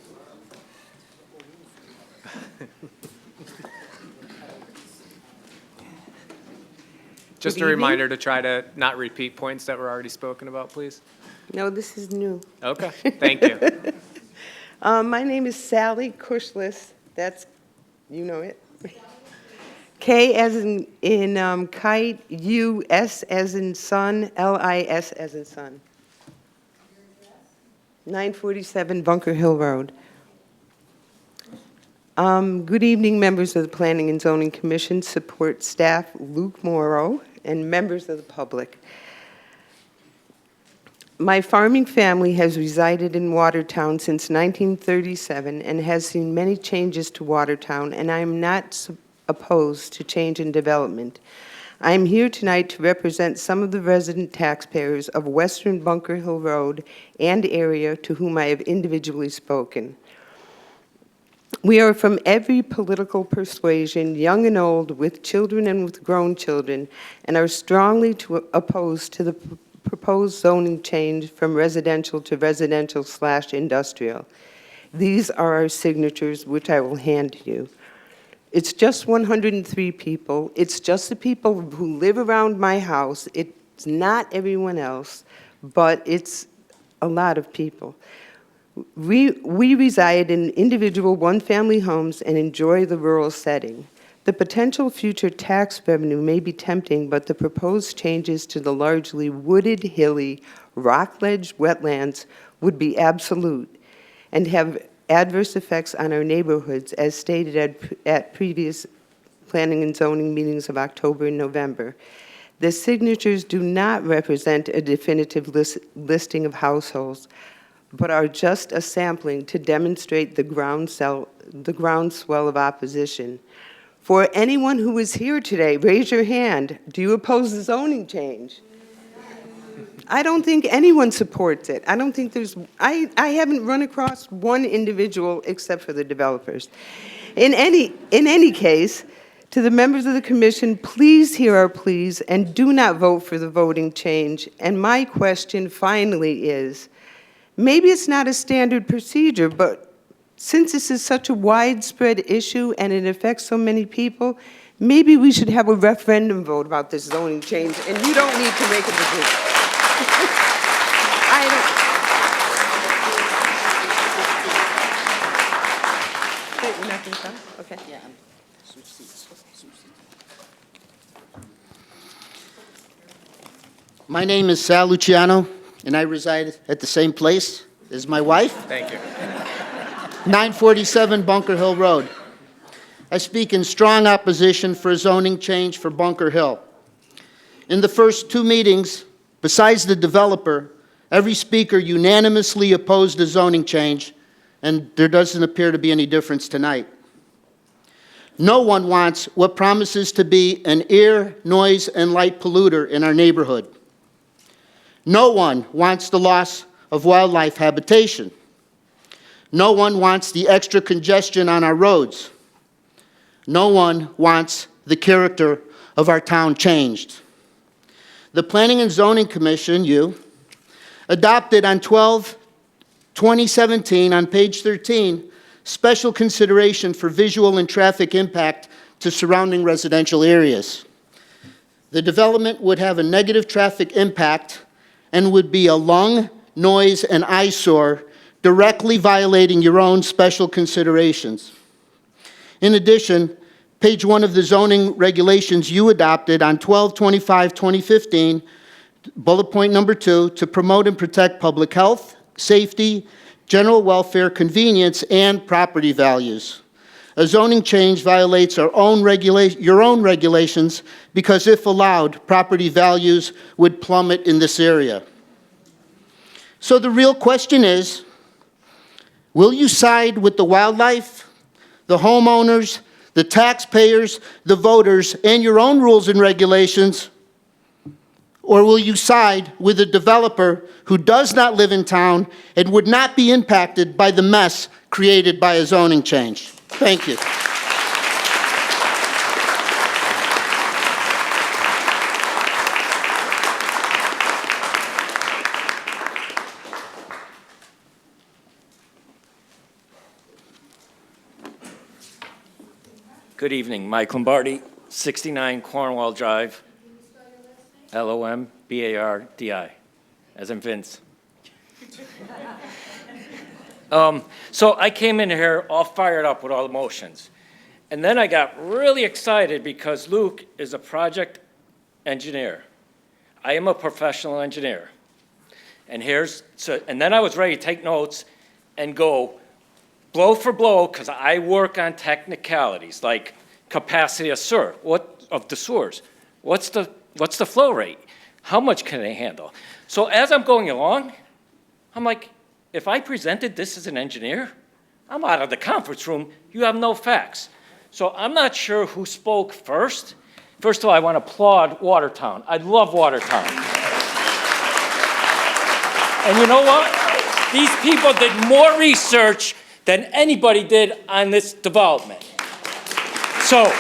Just a evening. reminder to try to not repeat points that were already spoken about, please. No, this is new. Okay, thank you. My name is Sally Kushless. That's, you know it. K as in kite, U, S as in sun, L-I-S as in sun. 947 Bunker Hill Road. Good evening, members of the Planning and Zoning Commission, support staff, Luke Morrow, and members of the public. My farming family has resided in Watertown since 1937 and has seen many changes to Watertown, and I am not opposed to change in development. I am here tonight to represent some of the resident taxpayers of Western Bunker Hill Road and area to whom I have individually spoken. We are from every political persuasion, young and old, with children and with grown children, and are strongly opposed to the proposed zoning change from residential to residential/industrial. These are our signatures, which I will hand to you. It's just 103 people. It's just the people who live around my house. It's not everyone else. but it's a lot of people. We reside in individual one-family homes and enjoy the rural setting. The potential future tax revenue may be tempting, but the proposed changes to the largely wooded, hilly, rock-ledged wetlands would be absolute and have adverse effects on our neighborhoods, as stated at previous planning and zoning meetings of October and November. The signatures do not represent a definitive listing of households, but are just a sampling to demonstrate the groundswell of opposition. For anyone who is here today, raise your hand. Do you oppose the zoning change? I don't think anyone supports it. I don't think I haven't run across one individual except for the developers. In any case, to the members of the commission, please hear our pleas and do not vote for the voting change. And my question finally is, maybe it's not a standard procedure, but since this is such a widespread issue and it affects so many people, maybe we should have a referendum vote about this zoning change, and you don't need to make a decision. Okay. Yeah. My name is Sal Luciano, and I reside at the same place as my wife. Thank you. 947 Bunker Hill Road. I speak in strong opposition for a zoning change for Bunker Hill. In the first two meetings, besides the developer, every speaker unanimously opposed the zoning change, and there doesn't appear to be any difference tonight. No one wants what promises to be an air, noise, and light polluter in our neighborhood. No one wants the loss of wildlife habitation. No one wants the extra congestion on our roads. No one wants the character of our town changed. The Planning and Zoning Commission, you, adopted on 12/2017 on page 13, special consideration for visual and traffic impact to surrounding residential areas. The development would have a negative traffic impact and would be a lung, noise, and eyesore, directly violating your own special considerations. In addition, page 1 of the zoning regulations you adopted on 12/25/2015, bullet point number 2, to promote and protect public health, safety, general welfare, convenience, and property values. A zoning change violates your own regulations because if allowed, property values would plummet in this area. So the real question is, will you side with the wildlife, the homeowners, the taxpayers, the voters, and your own rules and regulations, or will you side with a developer who does not live in town and would not be impacted by the mess created by a zoning change? Thank you. Good evening, Mike Lombardi, 69 Cornwall Drive, Lombardi, as in Vince. So I came in here all fired up with all emotions. And then I got really excited because Luke is a project engineer. I am a professional engineer. And then I was ready to take notes and go blow for blow, because I work on technicalities like capacity of the sewers. What's the flow rate? How much can they handle? So as I'm going along, I'm like, if I presented this as an engineer, I'm out of the conference room. You have no facts. So I'm not sure who spoke first. First of all, I want to applaud Watertown. I love Watertown. And you know what? These people did more research than anybody did on this development. So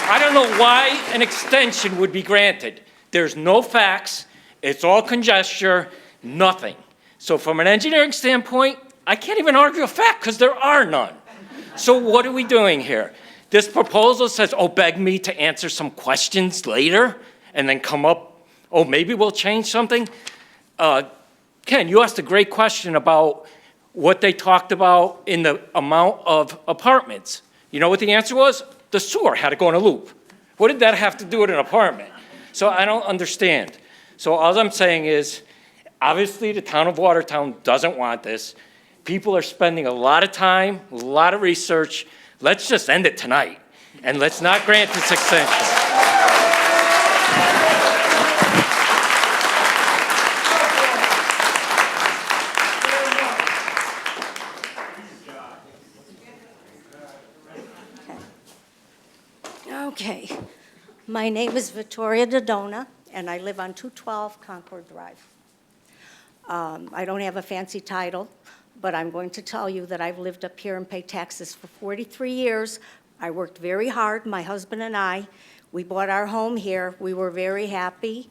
I don't know why an extension would be granted. There's no facts. It's all conjecture, nothing. So from an engineering standpoint, I can't even argue a fact because there are none. So what are we doing here? This proposal says, oh, beg me to answer some questions later and then come up oh, maybe we'll change something. Ken, you asked a great question about what they talked about in the amount of apartments. You know what the answer was? The sewer had to go in a loop. What did that have to do with an apartment? So I don't understand. So all I'm saying is, obviously the town of Watertown doesn't want this. People are spending a lot of time, a lot of research. Let's just end it tonight, and let's not grant this extension. Okay. My name is Victoria Dodona, and I live on 212 Concord Drive. I don't have a fancy title, but I'm going to tell you that I've lived up here and paid taxes for 43 years. I worked very hard, my husband and I. We bought our home here. We were very happy.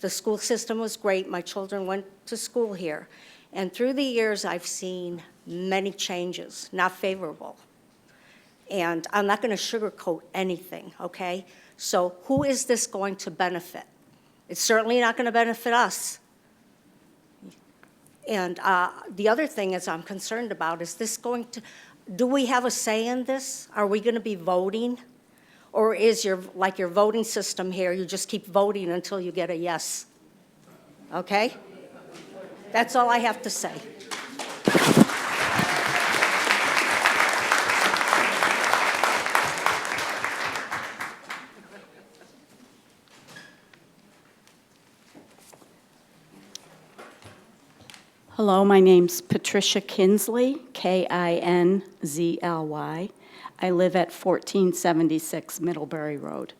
The school system was great. My children went to school here. And through the years, I've seen many changes, not favorable. And I'm not going to sugarcoat anything, okay? So who is this going to benefit? It's certainly not going to benefit us. And the other thing is I'm concerned about, is this going to, do we have a say in this? Are we going to be voting? Or is like your voting system here, you just keep voting until you get a yes? Okay? That's all I have to say. Hello, my name's Patricia Kinsley, Kinzly. I live at 1476 Middlebury Road.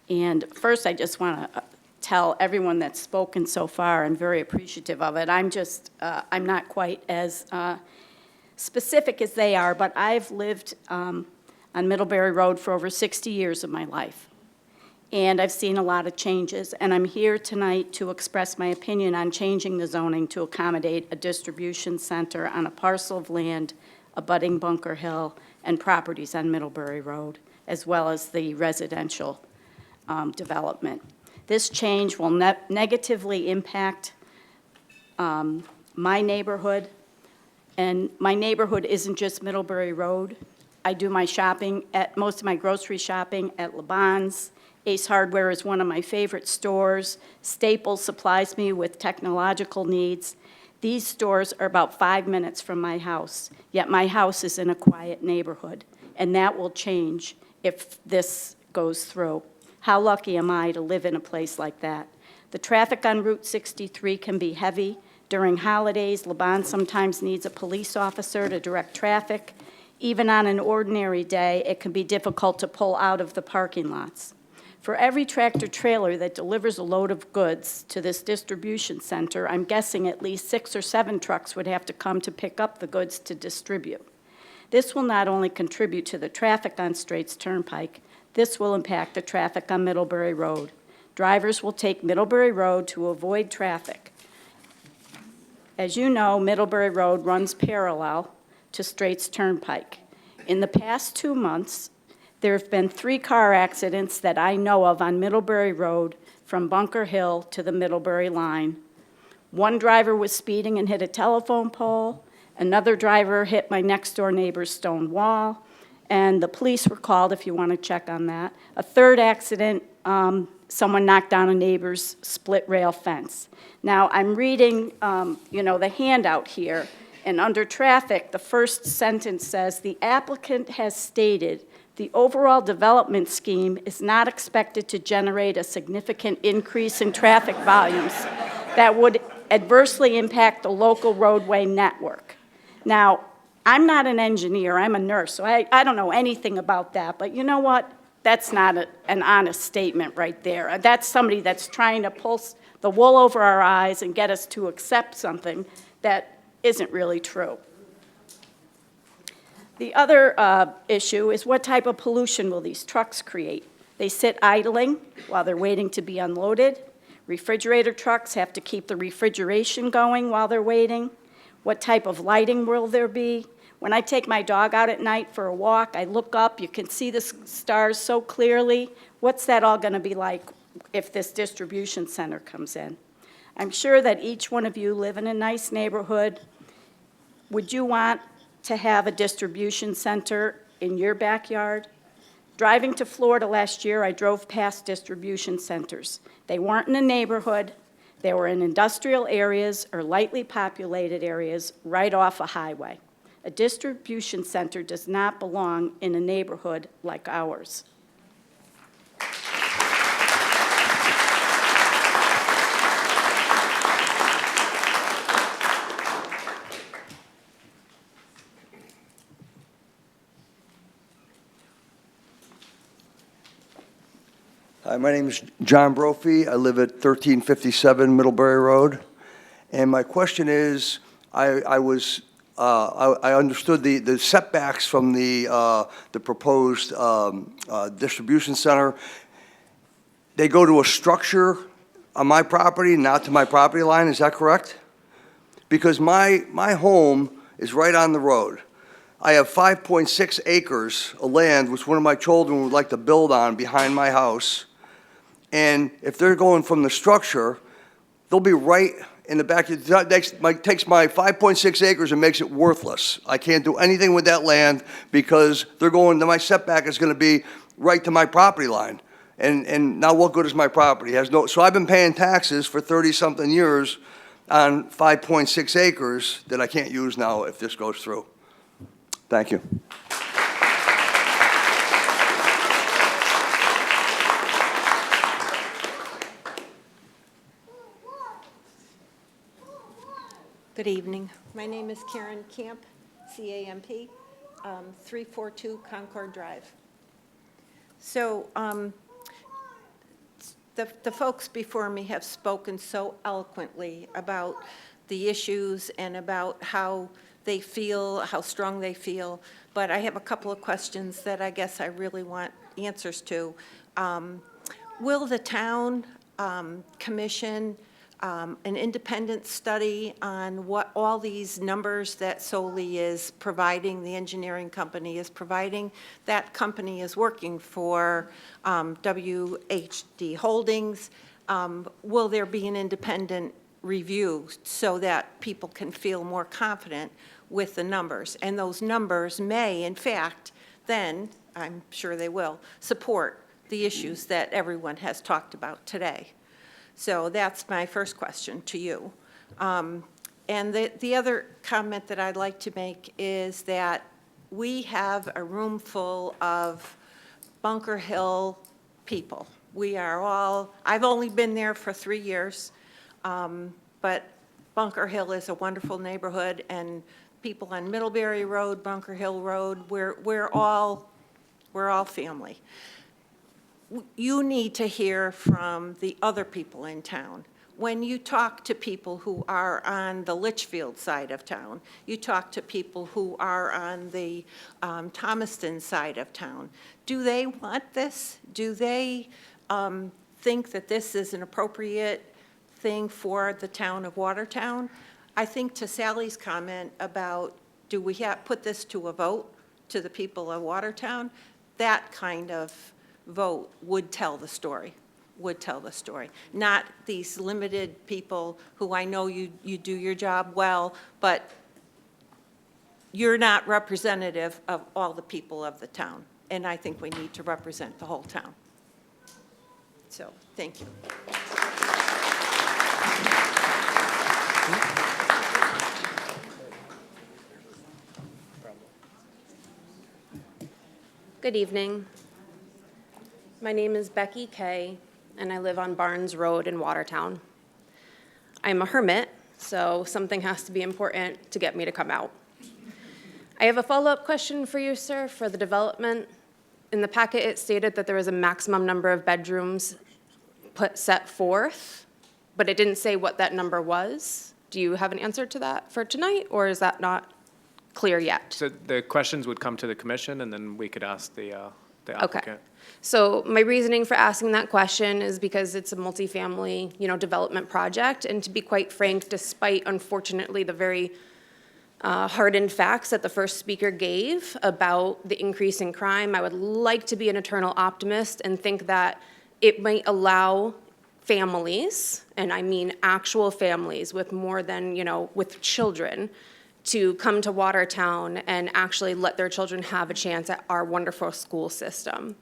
And first, I just want to tell everyone that's spoken so far, I'm very appreciative of it. I'm not quite as specific as they are, but I've lived on Middlebury Road for over 60 years of my life. And I've seen a lot of changes, and I'm here tonight to express my opinion on changing the zoning to accommodate a distribution center on a parcel of land abutting Bunker Hill and properties on Middlebury Road, as well as the residential development. This change will negatively impact my neighborhood, and my neighborhood isn't just Middlebury Road. I do my shopping, most of my grocery shopping at Laban's. Ace Hardware is one of my favorite stores. Staples supplies me with technological needs. These stores are about 5 minutes from my house, yet my house is in a quiet neighborhood, and that will change if this goes through. How lucky am I to live in a place like that? The traffic on Route 63 can be heavy. During holidays, Laban sometimes needs a police officer to direct traffic. Even on an ordinary day, it can be difficult to pull out of the parking lots. For every tractor-trailer that delivers a load of goods to this distribution center, I'm guessing at least 6 or 7 trucks would have to come to pick up the goods to distribute. This will not only contribute to the traffic on Straits Turnpike, this will impact the traffic on Middlebury Road. Drivers will take Middlebury Road to avoid traffic. As you know, Middlebury Road runs parallel to Straits Turnpike. In the past 2 months, there have been 3 car accidents that I know of on Middlebury Road from Bunker Hill to the Middlebury line. One driver was speeding and hit a telephone pole. Another driver hit my next-door neighbor's stone wall, and the police were called if you want to check on that. A third accident, someone knocked down a neighbor's split rail fence. Now, I'm reading, the handout here, and under traffic, the first sentence says, "The applicant has stated the overall development scheme is not expected to generate a significant increase in traffic volumes that would adversely impact the local roadway network." Now, I'm not an engineer, I'm a nurse, so I don't know anything about that, but you know what? That's not an honest statement right there. That's somebody that's trying to pull the wool over our eyes and get us to accept something that isn't really true. The other issue is what type of pollution will these trucks create? They sit idling while they're waiting to be unloaded. Refrigerator trucks have to keep the refrigeration going while they're waiting. What type of lighting will there be? When I take my dog out at night for a walk, I look up, you can see the stars so clearly. What's that all going to be like if this distribution center comes in. I'm sure that each one of you live in a nice neighborhood. Would you want to have a distribution center in your backyard? Driving to Florida last year, I drove past distribution centers. They weren't in a neighborhood. They were in industrial areas or lightly populated areas right off a highway. A distribution center does not belong in a neighborhood like ours. Hi, my name is John Brophy. I live at 1357 Middlebury Road. And my question is, I understood the setbacks from the proposed distribution center. They go to a structure on my property, not to my property line. Is that correct? Because my home is right on the road. I have 5.6 acres of land, which one of my children would like to build on behind my house. And if they're going from the structure, they'll be right in the back. It takes my 5.6 acres and makes it worthless. I can't do anything with that land because they're going, my setback is going to be right to my property line. And now what good is my property? So I've been paying taxes for 30-something years on 5.6 acres that I can't use now if this goes through. Thank you. Good evening. My name is Karen Camp, C-A-M-P, 342 Concord Drive. So the folks before me have spoken so eloquently about the issues and about how they feel, how strong they feel, but I have a couple of questions that I guess I really want answers to. Will the town commission an independent study on what all these numbers that Soli is providing, the engineering company is providing? That company is working for WHD Holdings. Will there be an independent review so that people can feel more confident with the numbers? And those numbers may, in fact, then, I'm sure they will, support the issues that everyone has talked about today. So that's my first question to you. And the other comment that I'd like to make is that we have a room full of Bunker Hill people. We are all, I've only been there for 3 years, but Bunker Hill is a wonderful neighborhood, and people on Middlebury Road, Bunker Hill Road, we're all family. You need to hear from the other people in town. When you talk to people who are on the Litchfield side of town, you talk to people who are on the Thomaston side of town, do they want this? Do they think that this is an appropriate thing for the town of Watertown? I think to Sally's comment about, do we put this to a vote to the people of Watertown? That kind of vote would tell the story, not these limited people who I know you do your job well, but you're not representative of all the people of the town, and I think we need to represent the whole town. So, thank you. Good evening. My name is Becky Kay, and I live on Barnes Road in Watertown. I'm a hermit, so something has to be important to get me to come out. I have a follow-up question for you, sir, for the development. In the packet, it stated that there was a maximum number of bedrooms set forth, but it didn't say what that number was. Do you have an answer to that for tonight, or is that not clear yet? So the questions would come to the commission, and then we could ask the applicant. Okay. So my reasoning for asking that question is because it's a multifamily, development project, and to be quite frank, despite unfortunately the very hardened facts that the first speaker gave about the increase in crime, I would like to be an eternal optimist and think that it might allow families, and I mean actual families with more than, with children, to come to Watertown and actually let their children have a chance at our wonderful school system.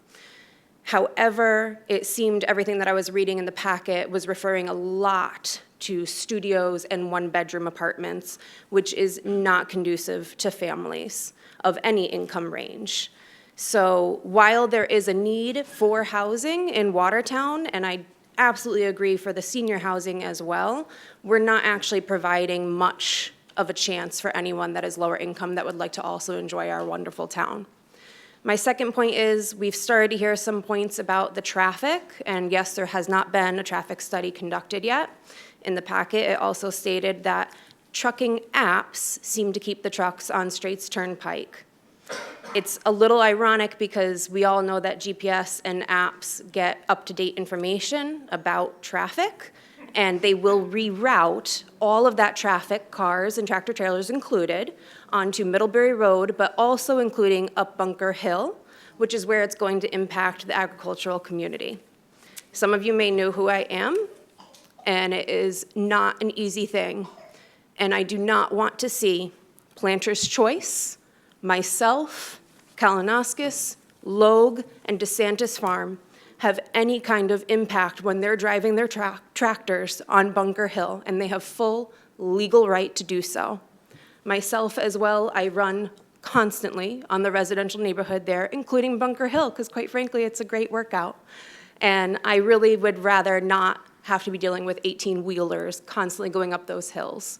However, it seemed everything that I was reading in the packet was referring a lot to studios and one-bedroom apartments, which is not conducive to families of any income range. So while there is a need for housing in Watertown, and I absolutely agree for the senior housing as well, we're not actually providing much of a chance for anyone that is lower income that would like to also enjoy our wonderful town. My second point is we've started to hear some points about the traffic, and yes, there has not been a traffic study conducted yet. In the packet, it also stated that trucking apps seem to keep the trucks on Straits Turnpike. It's a little ironic because we all know that GPS and apps get up-to-date information about traffic, and they will reroute all of that traffic, cars and tractor trailers included, onto Middlebury Road, but also including up Bunker Hill, which is where it's going to impact the agricultural community. Some of you may know who I am, and it is not an easy thing. And I do not want to see Planter's Choice, myself, Kalanoskis, Logue, and DeSantis Farm have any kind of impact when they're driving their tractors on Bunker Hill, and they have full legal right to do so. Myself as well, I run constantly on the residential neighborhood there, including Bunker Hill, because quite frankly, it's a great workout. And I really would rather not have to be dealing with 18-wheelers constantly going up those hills.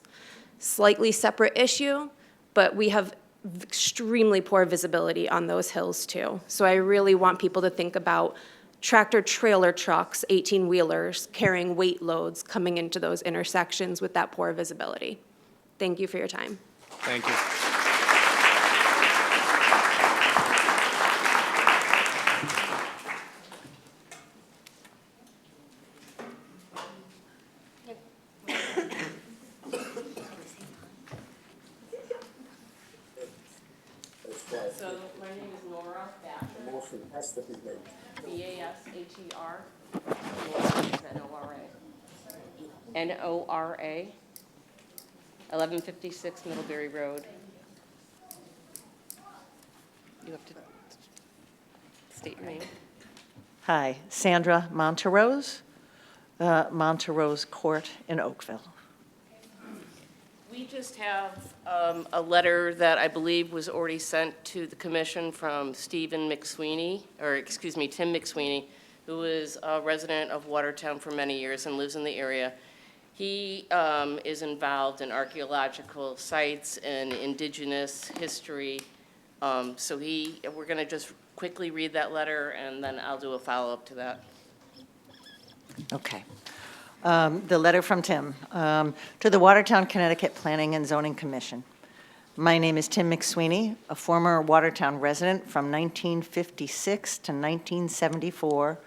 Slightly separate issue, but we have extremely poor visibility on those hills too. So I really want people to think about tractor trailer trucks, 18-wheelers, carrying weight loads coming into those intersections with that poor visibility. Thank you for your time. Thank you. So my name is Nora Basher. Motion has to be made. B-A-S-H-E-R. N-O-R-A. N-O-R-A. 1156 Middlebury Road. You have to state your name. Hi, Sandra Monterose, Monterose Court in Oakville. We just have a letter that I believe was already sent to the commission from Tim McSweeney, who is a resident of Watertown for many years and lives in the area. He is involved in archaeological sites and indigenous history. So we're going to just quickly read that letter, and then I'll do a follow-up to that. Okay. The letter from Tim. To the Watertown, Connecticut Planning and Zoning Commission. My name is Tim McSweeney, a former Watertown resident from 1956 to 1974,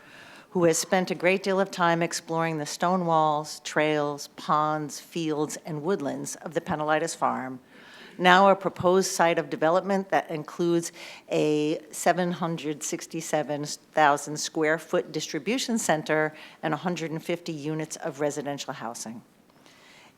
who has spent a great deal of time exploring the stone walls, trails, ponds, fields, and woodlands of the Penelitis Farm, now a proposed site of development that includes a 767,000 square foot distribution center and 150 units of residential housing.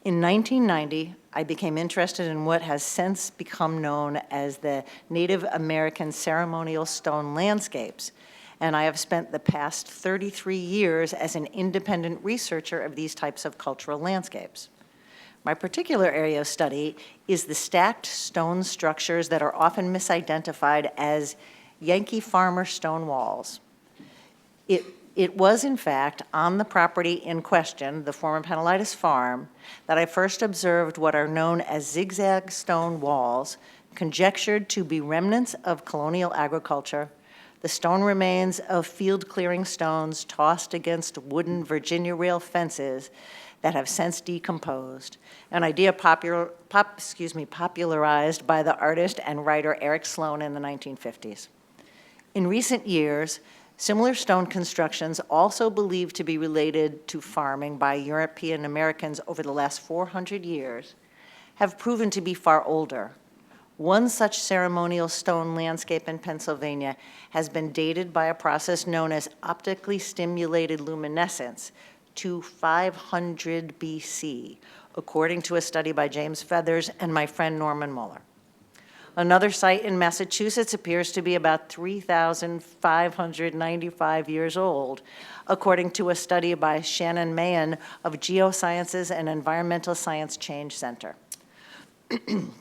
In 1990, I became interested in what has since become known as the Native American ceremonial stone landscapes, and I have spent the past 33 years as an independent researcher of these types of cultural landscapes. My particular area of study is the stacked stone structures that are often misidentified as Yankee farmer stone walls. It was, in fact, on the property in question, the former Penelitis Farm, that I first observed what are known as zigzag stone walls, conjectured to be remnants of colonial agriculture, the stone remains of field-clearing stones tossed against wooden Virginia rail fences that have since decomposed, an idea popularized by the artist and writer Eric Sloan in the 1950s. In recent years, similar stone constructions, also believed to be related to farming by European Americans over the last 400 years, have proven to be far older. One such ceremonial stone landscape in Pennsylvania has been dated by a process known as optically stimulated luminescence to 500 BC, according to a study by James Feathers and my friend Norman Muller. Another site in Massachusetts appears to be about 3,595 years old, according to a study by Shannon Mahan of Geosciences and Environmental Science Change Center.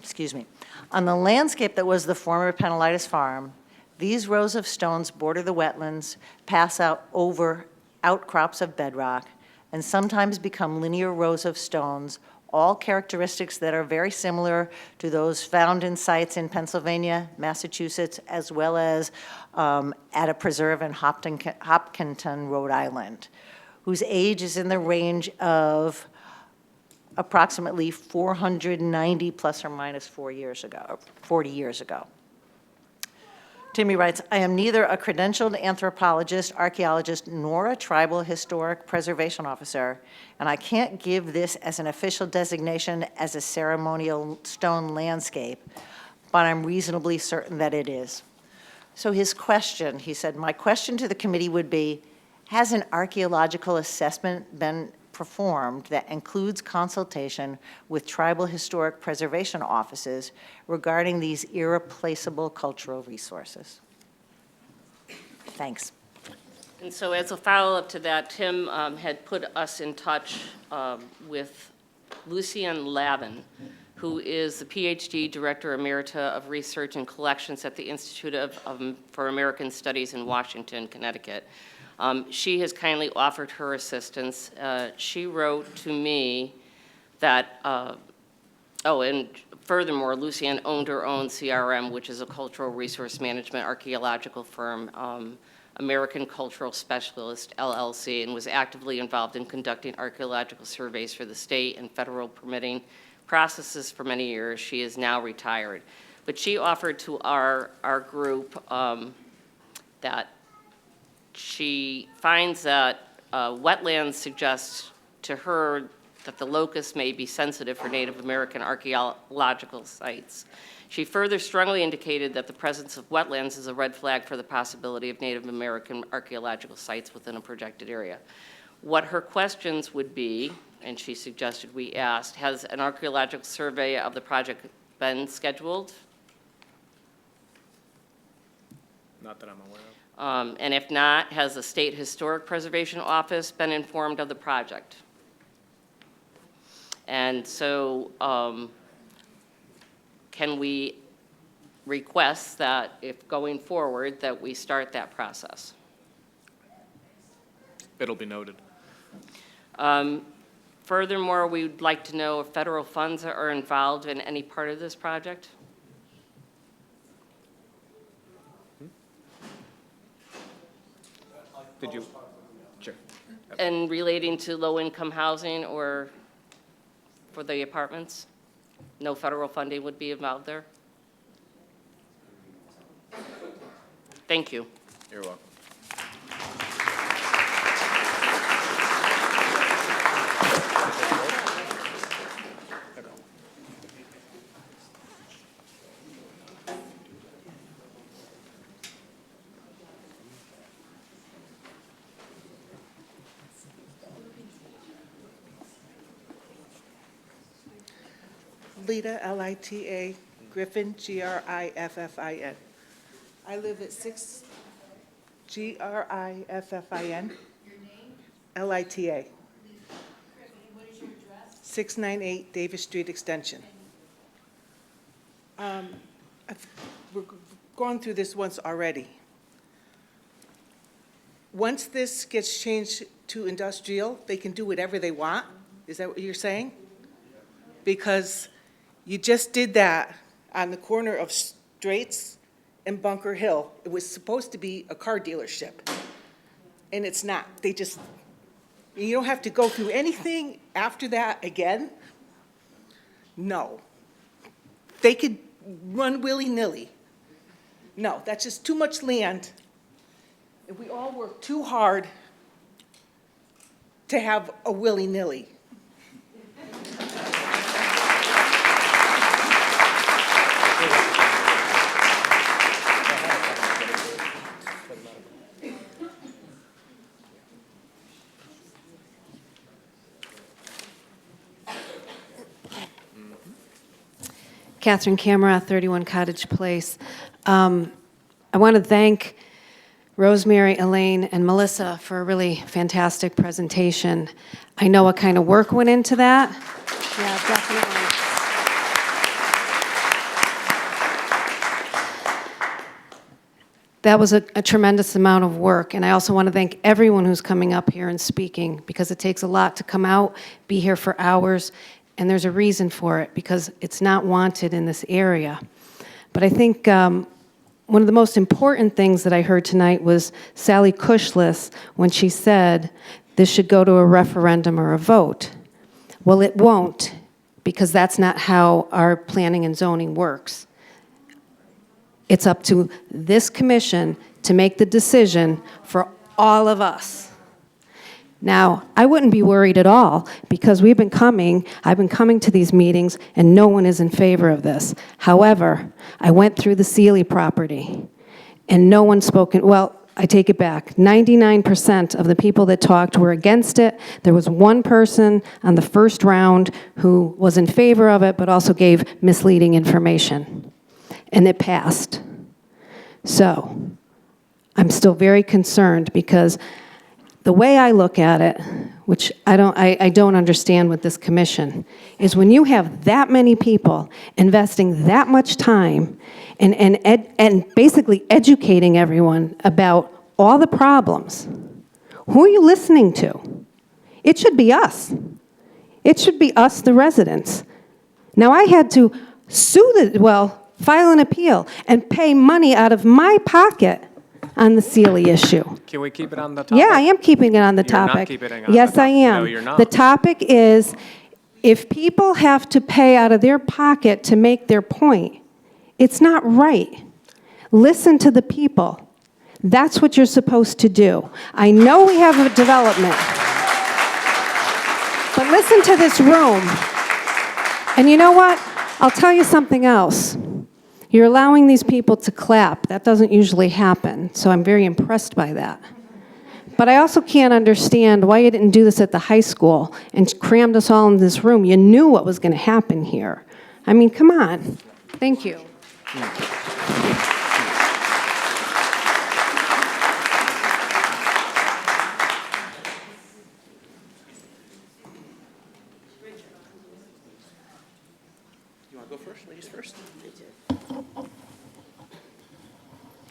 Excuse me. On the landscape that was the former Penelitis Farm, these rows of stones border the wetlands, pass out over outcrops of bedrock, and sometimes become linear rows of stones, all characteristics that are very similar to those found in sites in Pennsylvania, Massachusetts, as well as at a preserve in Hopkinton, Rhode Island, whose age is in the range of approximately 490 plus or minus 40 years ago. Timmy writes, I am neither a credentialed anthropologist, archaeologist, nor a tribal historic preservation officer, and I can't give this as an official designation as a ceremonial stone landscape, but I'm reasonably certain that it is. So his question, he said, my question to the committee would be, has an archaeological assessment been performed that includes consultation with tribal historic preservation offices regarding these irreplaceable cultural resources? Thanks. And so as a follow-up to that, Tim had put us in touch with Lucienne Lavin, who is the PhD Director Emerita of Research and Collections at the Institute for American Studies in Washington, Connecticut. She has kindly offered her assistance. She wrote to me that, and furthermore, Lucienne owned her own CRM, which is a cultural resource management archaeological firm, American Cultural Specialist, LLC, and was actively involved in conducting archaeological surveys for the state and federal permitting processes for many years. She is now retired. But she offered to our group that she finds that wetlands suggest to her that the locus may be sensitive for Native American archaeological sites. She further strongly indicated that the presence of wetlands is a red flag for the possibility of Native American archaeological sites within a projected area. What her questions would be, and she suggested we asked, has an archaeological survey of the project been scheduled? Not that I'm aware of. And if not, has the State Historic Preservation Office been informed of the project? And so can we request that if going forward that we start that process? It'll be noted. Furthermore, we would like to know if federal funds are involved in any part of this project. Did you? Sure. And relating to low-income housing or for the apartments? No federal funding would be involved there? Thank you. You're welcome. Lita, L-I-T-A, Griffin, G-R-I-F-F-I-N. I live at 6, G-R-I-F-F-I-N. Your name? L-I-T-A. 698 Davis Street Extension. We've gone through this once already. Once this gets changed to industrial, they can do whatever they want? Is that what you're saying? Because you just did that on the corner of Straits and Bunker Hill. It was supposed to be a car dealership, and it's not. They just, you don't have to go through anything after that again? No. They could run willy-nilly. No, that's just too much land, and we all work too hard to have a willy-nilly. Catherine Camera, 31 Cottage Place. I want to thank Rosemary, Elaine, and Melissa for a really fantastic presentation. I know what kind of work went into that. Yeah, definitely. That was a tremendous amount of work, and I also want to thank everyone who's coming up here and speaking, because it takes a lot to come out, be here for hours, and there's a reason for it, because it's not wanted in this area. But I think one of the most important things that I heard tonight was Sally Kushless when she said this should go to a referendum or a vote. Well, it won't, because that's not how our planning and zoning works. It's up to this commission to make the decision for all of us. Now, I wouldn't be worried at all, because I've been coming to these meetings, and no one is in favor of this. However, I went through the Sealy property, and no one spoke, well, I take it back. 99% of the people that talked were against it. There was one person on the first round who was in favor of it, but also gave misleading information. And it passed. So, I'm still very concerned, because the way I look at it, which I don't understand with this commission, is when you have that many people investing that much time and basically educating everyone about all the problems, who are you listening to? It should be us. It should be us, the residents. Now, I had to file an appeal and pay money out of my pocket on the Sealy issue. Can we keep it on the topic? Yeah, I am keeping it on the You're not topic. keeping it on Yes, the I topic. am. No, you're not. The topic is, if people have to pay out of their pocket to make their point, it's not right. Listen to the people. That's what you're supposed to do. I know we have a development, but listen to this room. And you know what? I'll tell you something else. You're allowing these people to clap. That doesn't usually happen, so I'm very impressed by that. But I also can't understand why you didn't do this at the high school and crammed us all in this room. You knew what was going to happen here. I mean, come on. Thank you.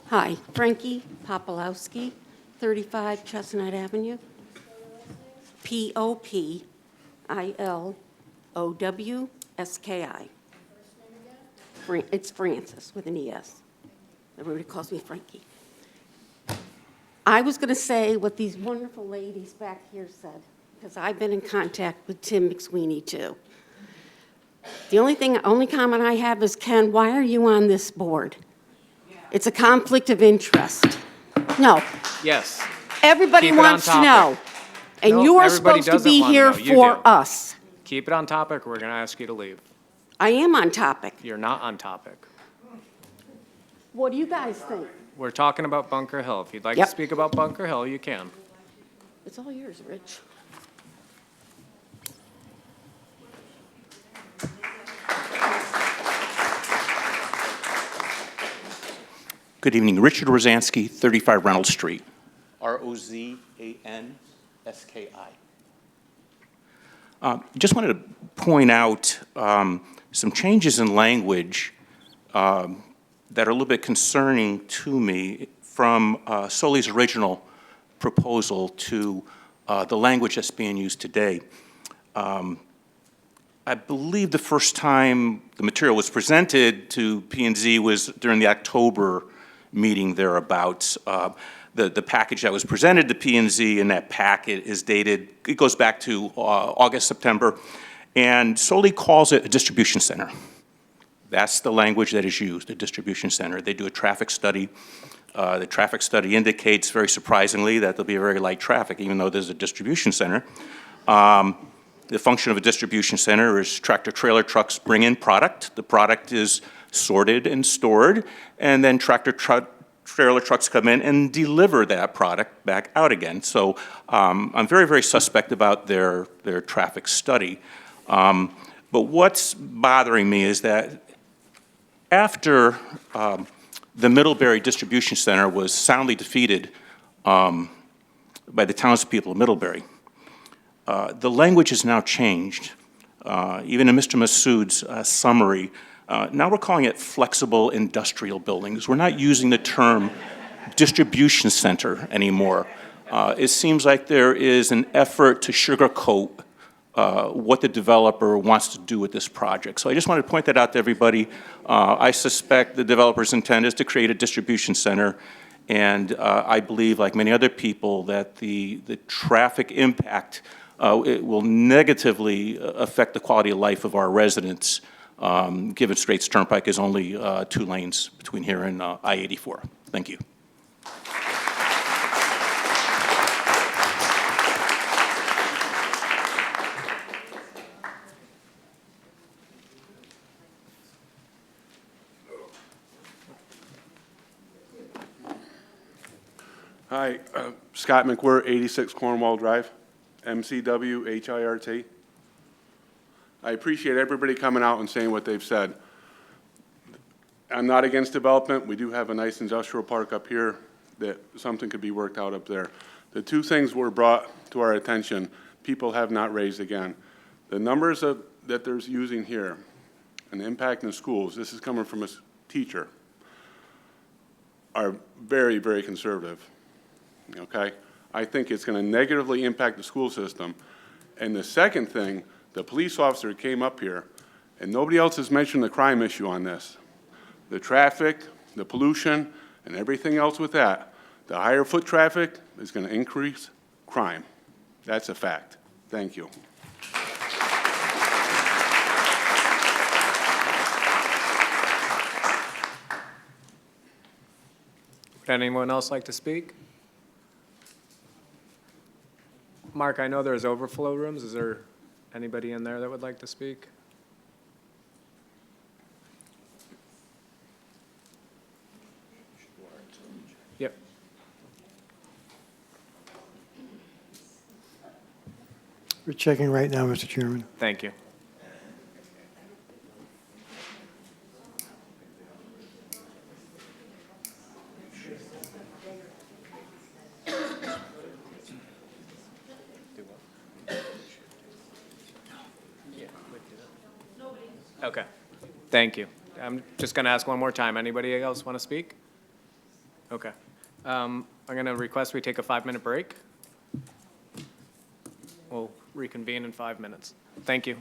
Hi, Frankie Popolowski, 35 Chestnut Avenue. Popilowski. It's Francis with an E-S. Everybody calls me Frankie. I was going to say what these wonderful ladies back here said, because I've been in contact with Tim McSweeney too. The only comment I have is, Ken, why are you on this board? It's a conflict of interest. No. Yes. Everybody Keep it on wants to topic. know. And No, you are everybody supposed to doesn't be wanna here know. You for do. us. Keep it on topic, or we're going to ask you to leave. I am on topic. You're not on topic. What do you guys think? We're talking about Bunker Hill. If you'd like Yep. to speak about Bunker Hill, you can. It's all yours, Rich. Good evening. Richard Rozansky, 35 Reynolds Street. Rozansky. Just wanted to point out some changes in language that are a little bit concerning to me from Soli's original proposal to the language that's being used today. I believe the first time the material was presented to P&Z was during the October meeting thereabouts. The package that was presented to P&Z in that packet is dated, it goes back to August, September, and Soli calls it a distribution center. That's the language that is used, a distribution center. They do a traffic study. The traffic study indicates, very surprisingly, that there'll be a very light traffic, even though there's a distribution center. The function of a distribution center is tractor-trailer trucks bring in product. The product is sorted and stored, and then tractor-trailer trucks come in and deliver that product back out again. So I'm very, very suspect about their traffic study. But what's bothering me is that After the Middlebury Distribution Center was soundly defeated by the townspeople of Middlebury, the language has now changed. Even in Mr. Massoud's summary, now we're calling it flexible industrial buildings. We're not using the term distribution center anymore. It seems like there is an effort to sugarcoat what the developer wants to do with this project. So I just wanted to point that out to everybody. I suspect the developer's intent is to create a distribution center, and I believe, like many other people, that the traffic impact it will negatively affect the quality of life of our residents, given Straits Turnpike is only 2 lanes between here and I-84. Thank you. Hi, Scott McWhirr, 86 Cornwall Drive, MCW HIRT. I appreciate everybody coming out and saying what they've said. I'm not against development. We do have a nice industrial park up here that something could be worked out up there. The 2 things were brought to our attention, people have not raised again. The numbers that they're using here and the impact in schools, this is coming from a teacher, are very, very conservative. Okay? I think it's going to negatively impact the school system. And the second thing, the police officer came up here, and nobody else has mentioned the crime issue on this. The traffic, the pollution, and everything else with that. The higher foot traffic is going to increase crime. That's a fact. Thank you. Would anyone else like to speak? Mark, I know there's overflow rooms. Is there anybody in there that would like to speak? Yep. We're checking right now, Mr. Chairman. Thank you. Okay, thank you. I'm just going to ask one more time. Anybody else want to speak? Okay. I'm going to request we take a 5-minute break. We'll reconvene in 5 minutes. Thank you.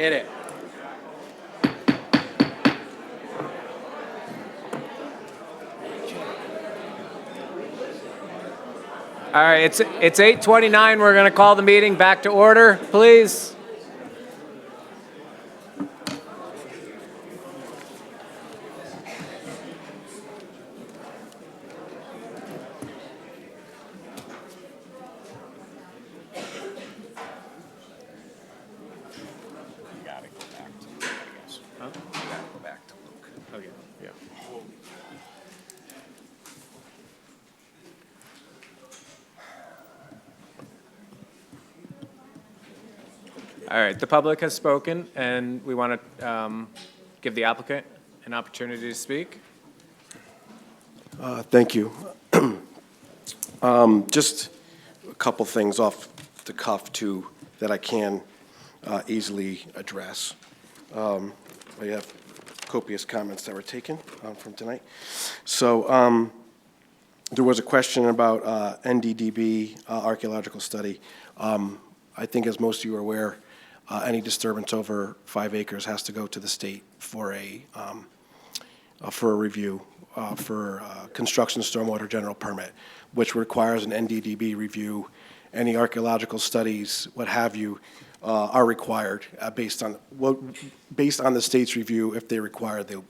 Hit it. All right, it's 8:29. We're going to call the meeting back to order, please. Okay, yeah. All right, the public has spoken, and we want to give the applicant an opportunity to speak. Thank you. Just a couple things off the cuff, too, that I can easily address. I have copious comments that were taken from tonight. So there was a question about NDDB archaeological study. I think, as most of you are aware, any disturbance over 5 acres has to go to the state for a review for construction stormwater general permit, which requires an NDDB review. Any archaeological studies, what have you, are required based on the state's review. If they require, they'll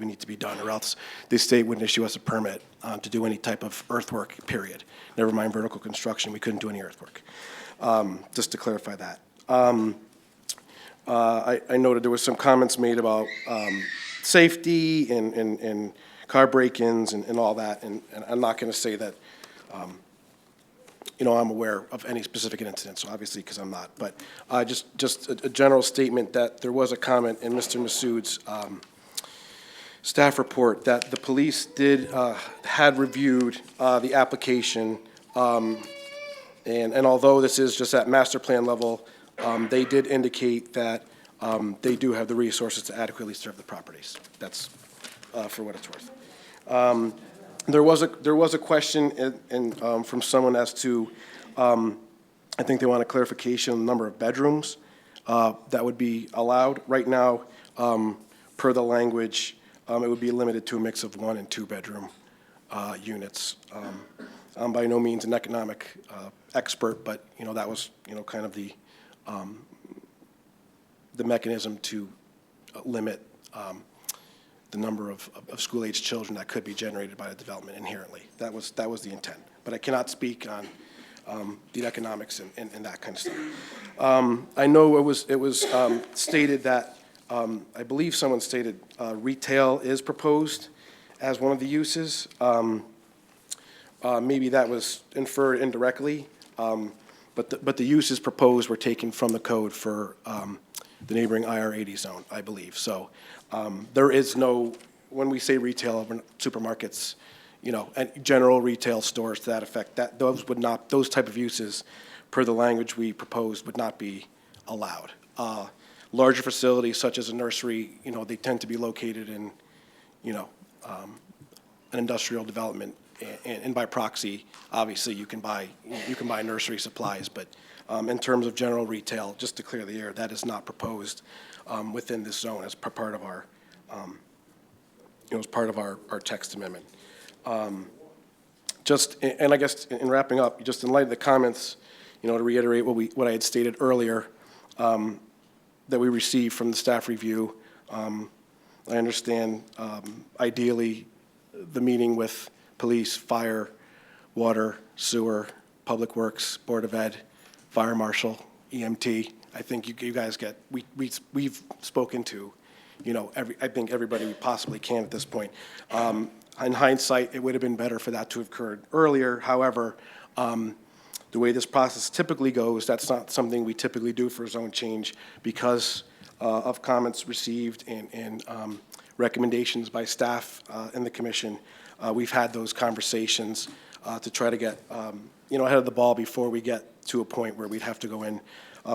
need to be done, or else the state wouldn't issue us a permit to do any type of earthwork. Period. Never mind vertical construction. We couldn't do any earthwork. Just to clarify that. I noted there was some comments made about safety and car break-ins and all that, and I'm not going to say that, I'm aware of any specific incidents, so obviously, because I'm not, but just a general statement that there was a comment in Mr. Massoud's staff report that the police had reviewed the application, and although this is just at master plan level, they did indicate that they do have the resources to adequately serve the properties. That's for what it's worth. There was a question from someone as to, I think they want a clarification on the number of bedrooms that would be allowed. Right now, per the language, it would be limited to a mix of 1 and 2 bedroom units. I'm by no means an economic expert, but that was kind of the mechanism to limit the number of school-aged children that could be generated by the development inherently. That was the intent. But I cannot speak on the economics and that kind of stuff. I know it was stated that, I believe someone stated retail is proposed as one of the uses. Maybe that was inferred indirectly, but the uses proposed were taken from the code for the neighboring IR80 zone, I believe. So there is no, when we say retail, supermarkets, and general retail stores to that effect, that those type of uses, per the language we proposed, would not be allowed. Larger facilities such as a nursery, they tend to be located in, an industrial development, and by proxy, obviously, you can buy nursery supplies, but in terms of general retail, just to clear the air, that is not proposed within this zone as part of our, as part of our text amendment. And I guess in wrapping up, just in light of the comments, to reiterate what I had stated earlier, that we received from the staff review, I understand ideally the meeting with police, fire, water, sewer, public works, Board of Ed, fire marshal, EMT. I think you guys get, we've spoken to, I think everybody we possibly can at this point. In hindsight, it would have been better for that to have occurred earlier. However, the way this process typically goes, that's not something we typically do for a zone change because of comments received and recommendations by staff in the commission. We've had those conversations to try to get ahead of the ball before we get to a point where we'd have to go in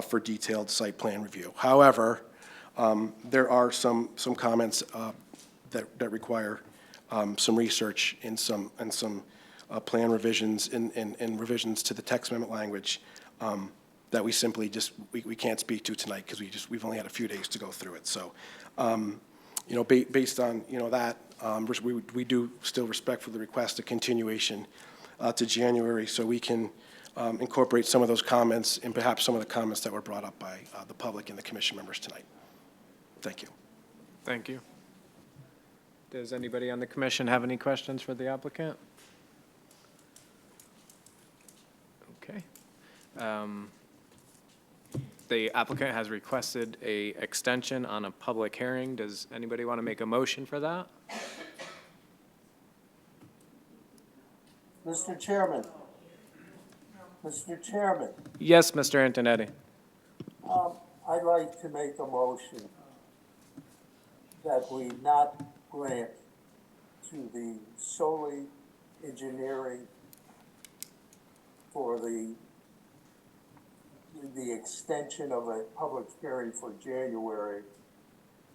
for detailed site plan review. However, there are some comments that require some research and some plan revisions and revisions to the text amendment language that we simply just, we can't speak to tonight because we've only had a few days to go through it. So, you know, based on, you know, that, we do still respectfully request a continuation to January so we can incorporate some of those comments and perhaps some of the comments that were brought up by the public and the commission members tonight. Thank you. Thank you. Does anybody on the commission have any questions for the applicant? Okay. The applicant has requested a extension on a public hearing. Does anybody want to make a motion for that? Mr. Chairman. Mr. Chairman, Yes, Mr. Antonetti. I'd like to make a motion that we not grant to the solely engineering for the extension of a public hearing for January.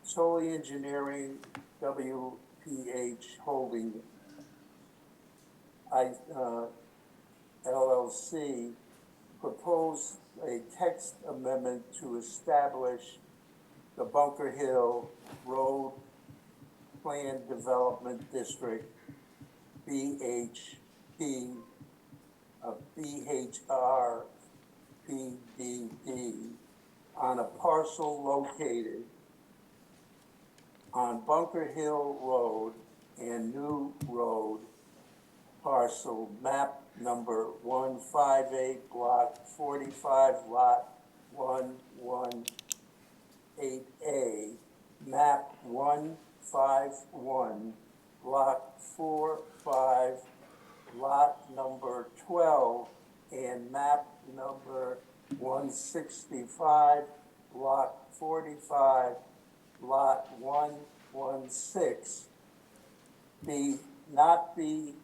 Solely Engineering, WPH Holding, LLC, proposed a text amendment to establish the Bunker Hill Road Plan Development District, BHP, BHR, PDD, on a parcel located on Bunker Hill Road and New Road, parcel map number 158, block 45, lot 118A, map 151, block 45, lot number 12, and map number 165, block 45, lot 116, not be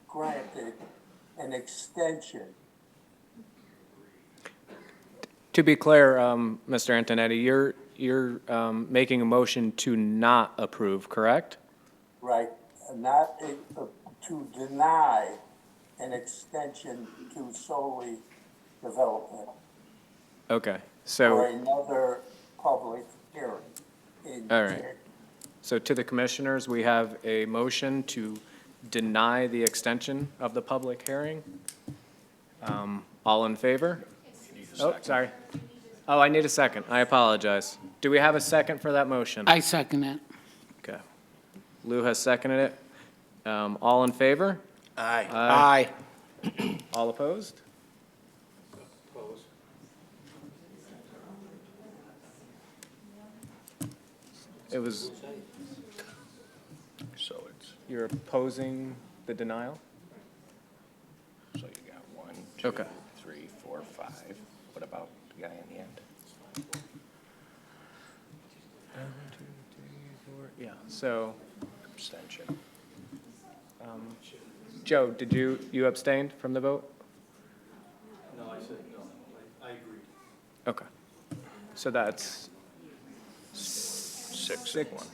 granted an extension. To be clear, Mr. Antonetti, you're making a motion to not approve, correct? Right, not to deny an extension to solely development Okay, or so, another public hearing. all right. So to the commissioners, we have a motion to deny the extension of the public hearing. All in favor? Oh, sorry. Oh, I need a second. I apologize. Do we have a second for that motion? I second it. Okay. Lou has seconded it. All in favor? Aye. All opposed? It was, So it's, you're opposing the denial? so you got 1, 2, Okay. 3, 4, 5. What about the guy in the end? Yeah, so, Abstention. Joe, did you abstained from the vote? No, I said no. I agree. Okay. So that's 6 6. 1.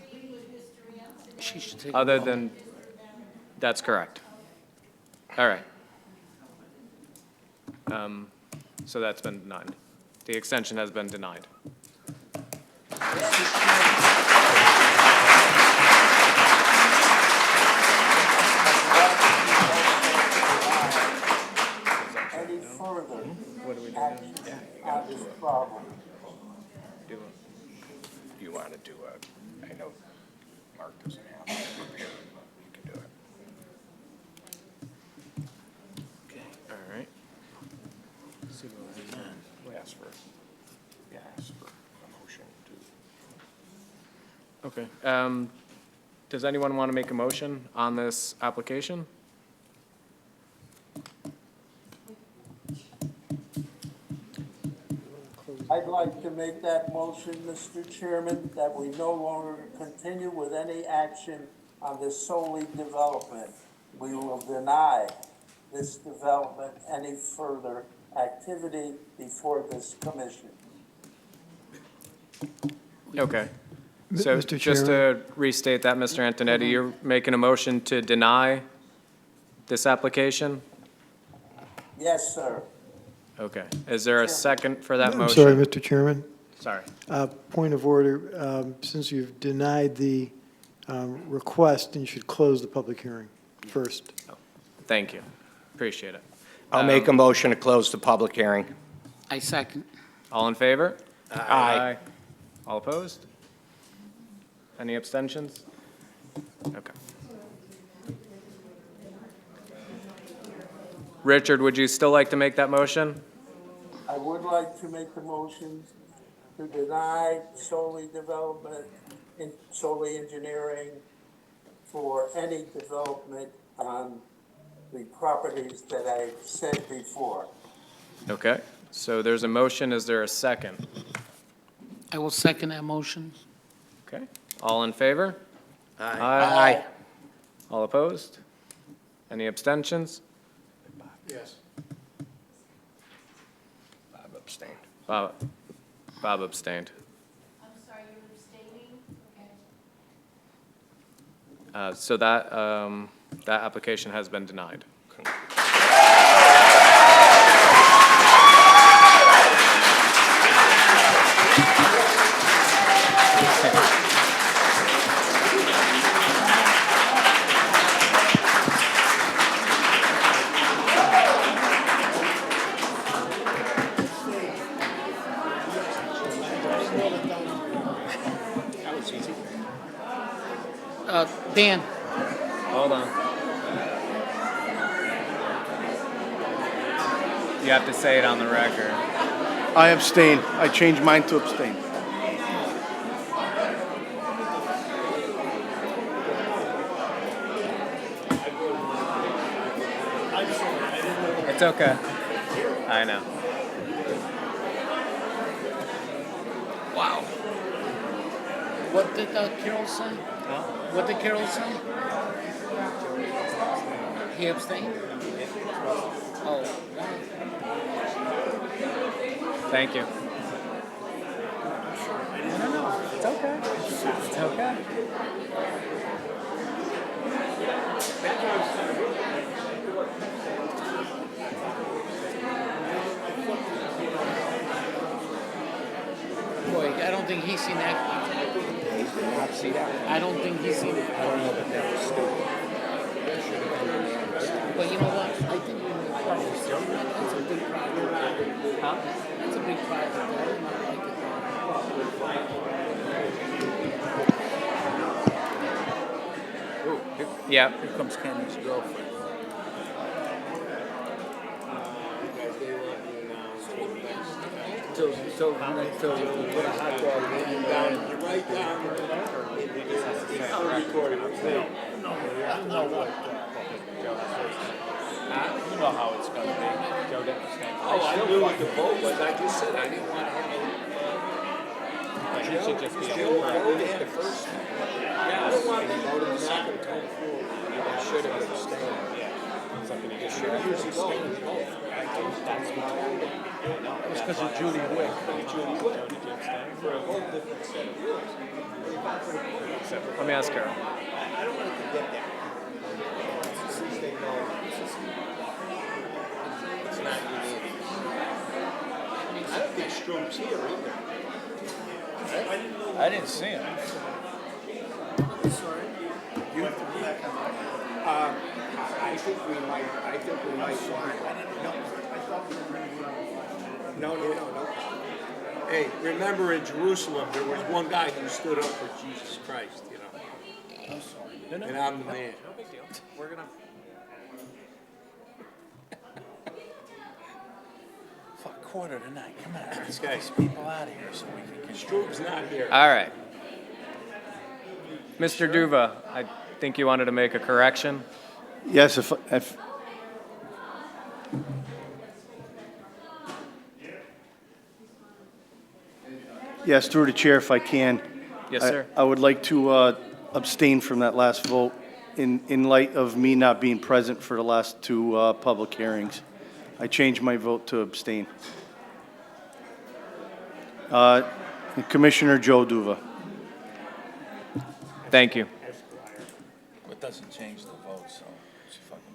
She should take a Other vote. than, that's correct. All right. So that's been denied. The extension has been denied. Any further What do we do? action on this problem? You want to do I know Mark doesn't have to up here. You can do it. Okay, all right. Ask for, ask for a motion to. Okay. Does anyone want to make a motion on this application? I'd like to make that motion, Mr. Chairman, that we no longer continue with any action on this solely development. We will deny this development any further activity before this commission. Okay. So Mr. just Chairman? to restate that, Mr. Antonetti, you're making a motion to deny this application? Yes, sir. Okay. Is there a second for that I'm motion? sorry, Mr. Chairman. Sorry. Point of order, since you've denied the request, then you should close the public hearing first. Thank you. Appreciate it. I'll make a motion to close the public hearing. I second. All in favor? Aye. All opposed? Any abstentions? Okay. Richard, would you still like to make that motion? I would like to make the motion to deny solely development in solely engineering for any development on the properties that I said before. Okay. So there's a motion. Is there a second? I will second that motion. Okay. All in favor? Aye. All opposed? Any abstentions? Yes. Bob abstained. Bob abstained. I'm sorry, you're abstaining? Okay. So that application has been denied. Dan, Hold on. You have to say it on the record. I abstain. I changed mine to abstain. It's okay. I know. wow. What did Carol say? What did Carol say? He abstained? Oh, wow. Thank you. No. It's okay. It's okay. Boy, I don't think he's seen that. I don't think he's seen it. I don't know that that was stupid. But you know what? I think that's a big project. Huh? That's a big project. I did not like it. Yeah. Here comes Kenny's girlfriend. So you put a hot dog in down, right down. I'm recording. No, what? You know how it's gonna be. Joe didn't stand. Oh, I knew what the vote was. I just said I didn't want to have a. You should just be. The first. Yeah, I don't want to vote in the second time. I should have abstained. Yeah. Something you should have usually voted both. That's what. It's because of Judy Wick. Judy Wick. For a whole different set of rules. Let me ask Carol. I don't want to get that. Since they know it's not unique. I don't think Stroom's here either. I didn't see him. Sorry. You have to be back on that. I think we might. I didn't know. I thought we were going to go. No. Hey, remember in Jerusalem, there was one guy who stood up for Jesus Christ, you know. I'm sorry. And I'm the man. No big deal. We're gonna. For a quarter tonight. Come on, let's get these people out of here so we can. Stroom's not here. All right. Mr. Duva, I think you wanted to make a correction. Yes, if yes, through the chair, if I can. Yes, sir. I would like to abstain from that last vote in light of me not being present for the last two public hearings. I changed my vote to abstain. Commissioner Joe Duva. Thank you. It doesn't change the vote, so it's fucking.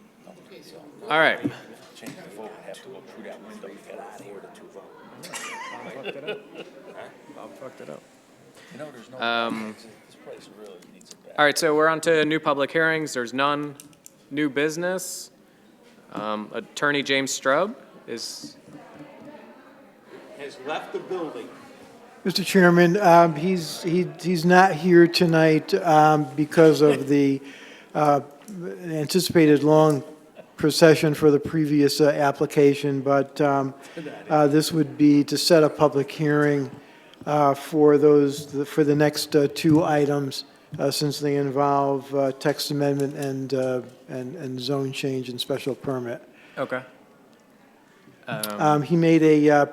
All right. change the vote, we'd have to go through that window to get out of here to vote. Bob fucked it up. Bob fucked it up. You know, there's no, this place really needs it back. All right, so we're on to new public hearings. There's none. New business. Attorney James Strub is, Has left the building. Mr. Chairman, he's not here tonight because of the anticipated long procession for the previous application, but this would be to set a public hearing for the next two items, since they involve text amendment and zone change and special permit. okay. He made a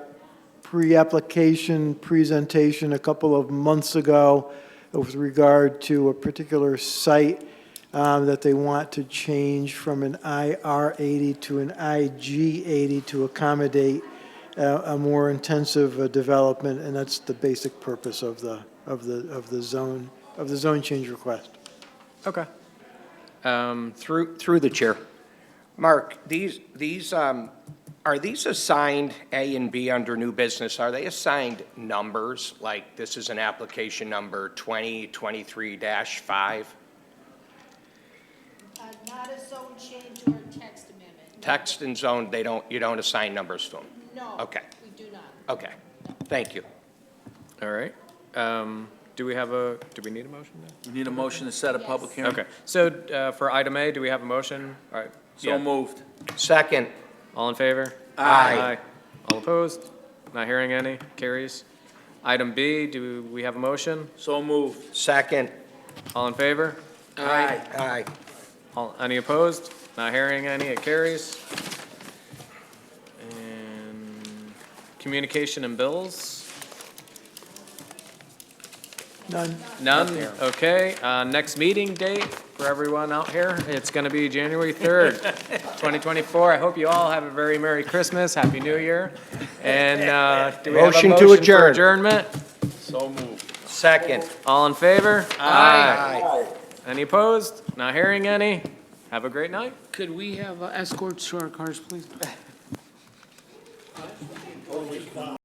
pre-application presentation a couple of months ago with regard to a particular site that they want to change from an IR80 to an IG80 to accommodate a more intensive development, and that's the basic purpose of the zone change request. Okay. Through the chair. Mark, are these assigned A and B under new business? Are they assigned numbers, like this is an application number 2023-5? Not a zone change or a text amendment. Text and zone, you don't assign numbers to them? No. Okay, We do not. okay. Thank you. All right. Do we need a motion then? We need a motion to set a public hearing. Okay, so for item A, do we have a motion? All right. So moved. Second. All in favor? Aye. All opposed? Not hearing any, carries. Item B, do we have a motion? So moved. Second. All in favor? Aye. Aye. Any opposed? Not hearing any, it carries. And communication and bills? None. None? Okay. Next meeting date for everyone out here, it's going to be January 3rd, 2024. I hope you all have a very Merry Christmas, Happy New Year. And do we have a Motion to motion for adjourn. adjournment? So moved. Second. All in favor? Aye. Any opposed? Not hearing any? Have a great night. Could we have escorts to our cars, please?